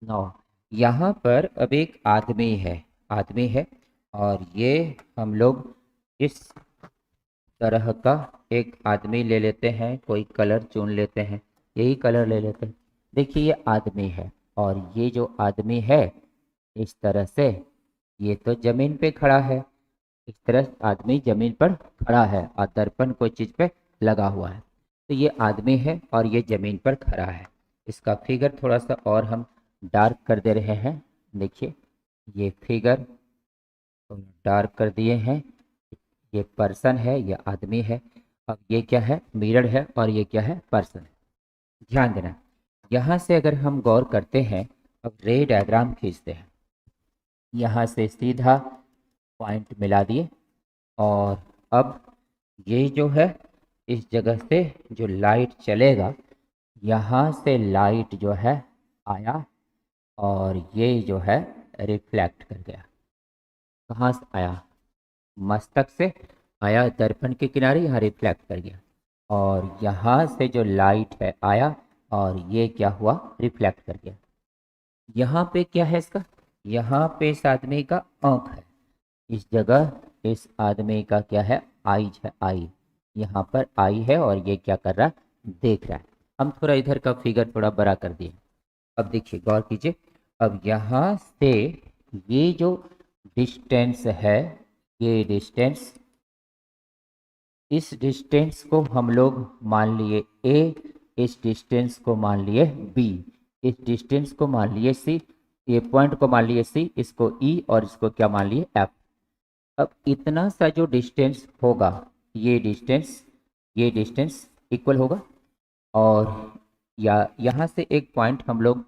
S1: Now यहाँ पर अब एक आदमी है, आदमी है, और ये हम लोग इस तरह का एक आदमी ले लेते हैं, कोई कलर चुन लेते हैं, यही कलर ले लेते हैं। देखिए, ये आदमी है, और ये जो आदमी है इस तरह से, ये तो जमीन पे खड़ा है, इस तरह आदमी जमीन पर खड़ा है, और दर्पण कोई चीज पे लगा हुआ है। तो ये आदमी है और ये जमीन पर खड़ा है। इसका फिगर थोड़ा सा और हम डार्क कर दे रहे हैं। देखिए, ये फिगर डार्क कर दिए हैं। ये पर्सन है, ये आदमी है। अब ये क्या है, मिरर है, और ये क्या है, पर्सन है। ध्यान देना, यहाँ से अगर हम गौर करते हैं, अब रे डायग्राम खींचते हैं। यहाँ से सीधा पॉइंट मिला दिए, और अब ये जो है इस जगह से जो लाइट चलेगा, यहाँ से लाइट जो है आया, और ये जो है रिफ्लेक्ट कर गया। कहाँ से आया, मस्तक से आया, दर्पण के किनारे यहाँ रिफ्लेक्ट कर गया, और यहाँ से जो लाइट है आया, और ये क्या हुआ, रिफ्लेक्ट कर गया। यहाँ पे क्या है इसका, यहाँ पे इस आदमी का आंख है, इस जगह इस आदमी का क्या है, आईज है, आई। यहाँ पर आई है, और ये क्या कर रहा है, देख रहा है। हम थोड़ा इधर का फिगर थोड़ा बड़ा कर दिए। अब देखिए, गौर कीजिए। अब यहाँ से ये जो डिस्टेंस है, ये डिस्टेंस, इस डिस्टेंस को हम लोग मान लिए a, इस डिस्टेंस को मान लिए b, इस डिस्टेंस को मान लिए c, ये पॉइंट को मान लिए c, इसको e, और इसको क्या मान लिए f। अब इतना सा जो डिस्टेंस होगा, ये डिस्टेंस इक्वल होगा, और या यहाँ से एक पॉइंट हम लोग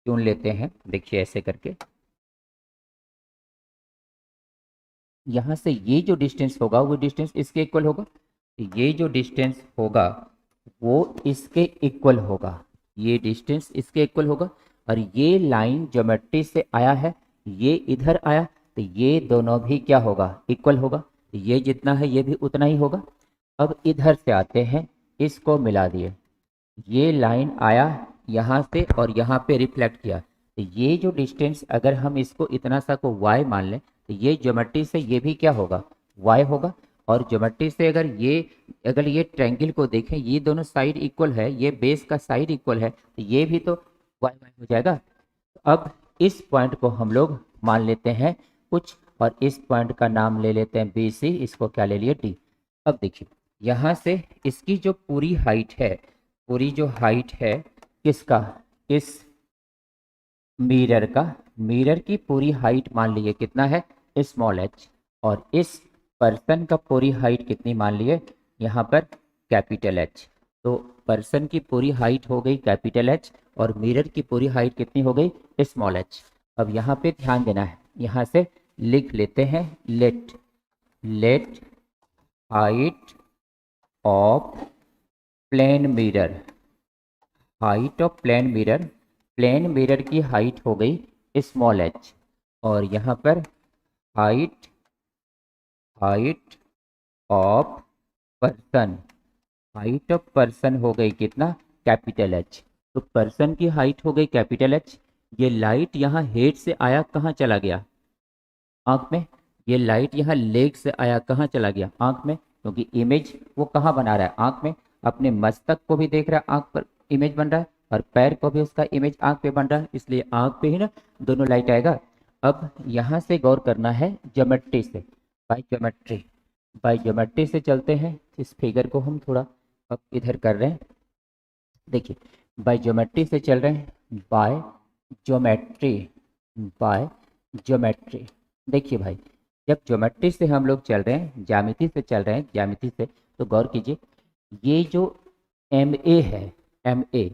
S1: चुन लेते हैं। देखिए, ऐसे करके यहाँ से ये जो डिस्टेंस होगा वो डिस्टेंस इसके इक्वल होगा। तो ये जो डिस्टेंस होगा वो इसके इक्वल होगा, ये डिस्टेंस इसके इक्वल होगा। और ये लाइन ज्योमेट्री से आया है, ये इधर आया, तो ये दोनों भी क्या होगा, इक्वल होगा। तो ये जितना है ये भी उतना ही होगा। अब इधर से आते हैं, इसको मिला दिए, ये लाइन आया यहाँ से और यहाँ पे रिफ्लेक्ट किया, तो ये जो डिस्टेंस अगर हम इसको इतना सा को y मान लें, तो ये ज्योमेट्री से ये भी क्या होगा, y होगा। और ज्योमेट्री से अगर ये ट्रायंगल को देखें, ये दोनों साइड इक्वल है, ये बेस का साइड इक्वल है, तो ये भी तो y हो जाएगा। अब इस पॉइंट को हम लोग मान लेते हैं कुछ, और इस पॉइंट का नाम ले लेते हैं BC, इसको क्या ले लिए, D। अब देखिए यहाँ से इसकी जो पूरी हाइट है, पूरी जो हाइट है किसका, इस मिरर का, मिरर की पूरी हाइट मान लिए कितना है, स्मॉल h। और इस पर्सन का पूरी हाइट कितनी मान लिए, यहाँ पर कैपिटल H। तो पर्सन की पूरी हाइट हो गई कैपिटल H, और मिरर की पूरी हाइट कितनी हो गई, स्मॉल h। अब यहाँ पे ध्यान देना है, यहाँ से लिख लेते हैं, let height of plane mirror, height of plane mirror, plane mirror की हाइट हो गई स्मॉल h। और यहाँ पर height height of person, height of person हो गई कितना, कैपिटल H। तो पर्सन की हाइट हो गई कैपिटल H। ये लाइट यहाँ हेड से आया, कहाँ चला गया, आंख में। ये लाइट यहाँ लेग से आया, कहाँ चला गया, आंख में, क्योंकि इमेज वो कहाँ बना रहा है, आंख में। अपने मस्तक को भी देख रहा है, आंख पर इमेज बन रहा है, और पैर को भी उसका इमेज आंख पे बन रहा है, इसलिए आंख पे ही ना दोनों लाइट आएगा। अब यहाँ से गौर करना है ज्योमेट्री से, बाय ज्योमेट्री, बाय ज्योमेट्री से चलते हैं। इस फिगर को हम थोड़ा अब इधर कर रहे हैं, देखिए बाय ज्योमेट्री से चल रहे हैं, बाय ज्योमेट्री, बाय ज्योमेट्री। देखिए भाई, जब ज्योमेट्री से हम लोग चल रहे हैं, ज्यामिति से चल रहे हैं, ज्यामिति से, तो गौर कीजिए, ये जो MA है, MA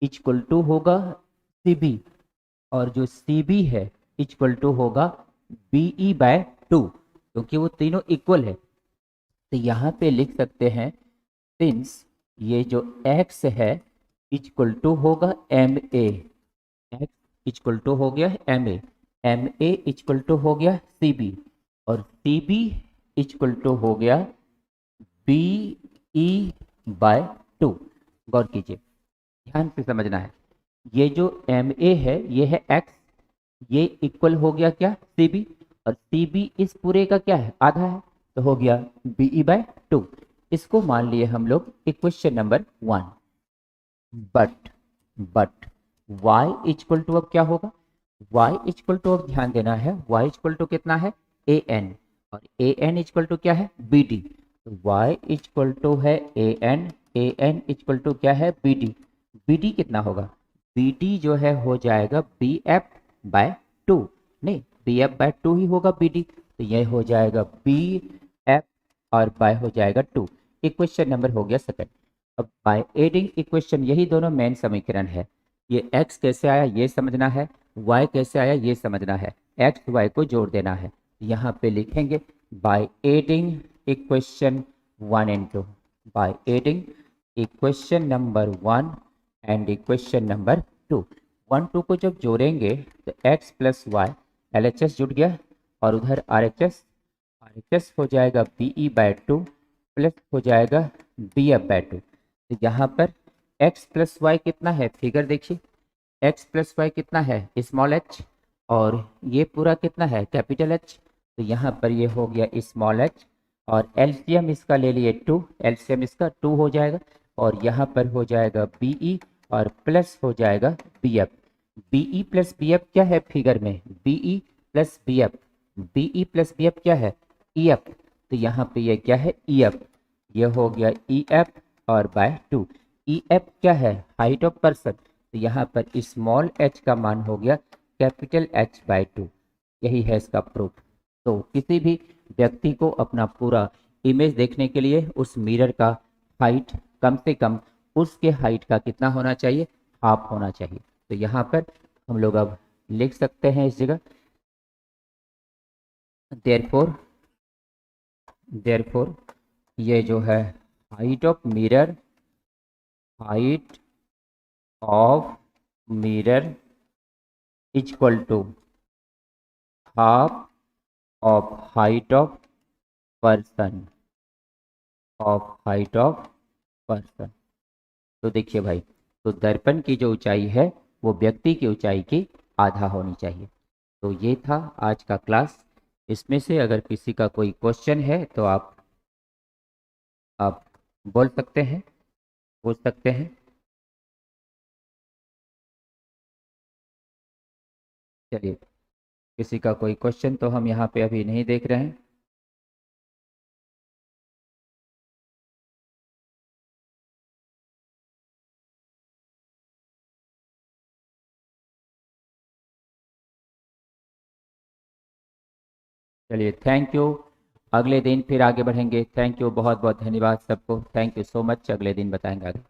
S1: इक्वल टू होगा CB, और जो CB है इक्वल टू होगा BE/2, क्योंकि वो तीनों इक्वल है। तो यहाँ पे लिख सकते हैं, सिंस ये जो x है इक्वल टू होगा MA, x इक्वल टू हो गया MA, MA इक्वल टू हो गया CB, और CB इक्वल टू हो गया BE/2। गौर कीजिए, ध्यान से समझना है, ये जो MA है ये है x, ये इक्वल हो गया क्या, CB, और CB इस पूरे का क्या है, आधा है, तो हो गया BE/2। इसको मान लिए हम लोग equation number 1। But y equal to अब क्या होगा, y इक्वल टू अब ध्यान देना है, y इक्वल टू कितना है, an, और an इक्वल टू क्या है, bd। तो y इक्वल टू है an, an इक्वल टू क्या है, bd। bd कितना होगा, bd जो है हो जाएगा bf/2, नहीं bf/2 ही होगा bd, तो यह हो जाएगा bf और बाय हो जाएगा 2। इक्वेशन नंबर हो गया सेकंड। अब बाय एडिंग इक्वेशन, यही दोनों मेन समीकरण है। ये x कैसे आया ये समझना है, y कैसे आया ये समझना है, x y को जोड़ देना है। यहाँ पे लिखेंगे by adding equation 1 and 2, by adding equation number 1 and equation number 2। 1 2 को जब जोड़ेंगे तो x प्लस वाई, LHS जुड़ गया, और उधर RHS हो जाएगा BE/2 प्लस हो जाएगा BF/2। तो यहाँ पर x प्लस वाई कितना है, फिगर देखिए, x प्लस वाई कितना है, स्मॉल h, और ये पूरा कितना है, कैपिटल H। तो यहाँ पर ये हो गया स्मॉल h, और LCM इसका ले लिए 2, LCM इसका 2 हो जाएगा, और यहाँ पर हो जाएगा BE और प्लस हो जाएगा BF। BE प्लस BF क्या है फिगर में, BE plus BF, BE plus BF क्या है, EF। तो यहाँ पे ये क्या है, EF, ये हो गया EF और बाय 2। EF क्या है, हाइट ऑफ पर्सन, तो यहाँ पर स्मॉल h का मान हो गया कैपिटल H/2। यही है इसका प्रूफ। तो किसी भी व्यक्ति को अपना पूरा इमेज देखने के लिए उस मिरर का हाइट कम से कम उसके हाइट का कितना होना चाहिए, हाफ होना चाहिए। तो यहाँ पर हम लोग अब लिख सकते हैं इस जगह, देयरफॉर ये जो है height of mirror height of mirror is equal to half of height of person, of height of person. तो देखिए भाई, तो दर्पण की जो ऊंचाई है वो व्यक्ति की ऊंचाई की आधा होनी चाहिए। तो ये था आज का क्लास। इसमें से अगर किसी का कोई क्वेश्चन है तो आप बोल सकते हैं, पूछ सकते हैं। चलिए, किसी का कोई क्वेश्चन तो हम यहाँ पे अभी नहीं देख रहे हैं। चलिए, थैंक यू। अगले दिन फिर आगे बढ़ेंगे। थैंक यू, बहुत बहुत धन्यवाद सबको। Thank you so much. अगले दिन बताएंगे आगे।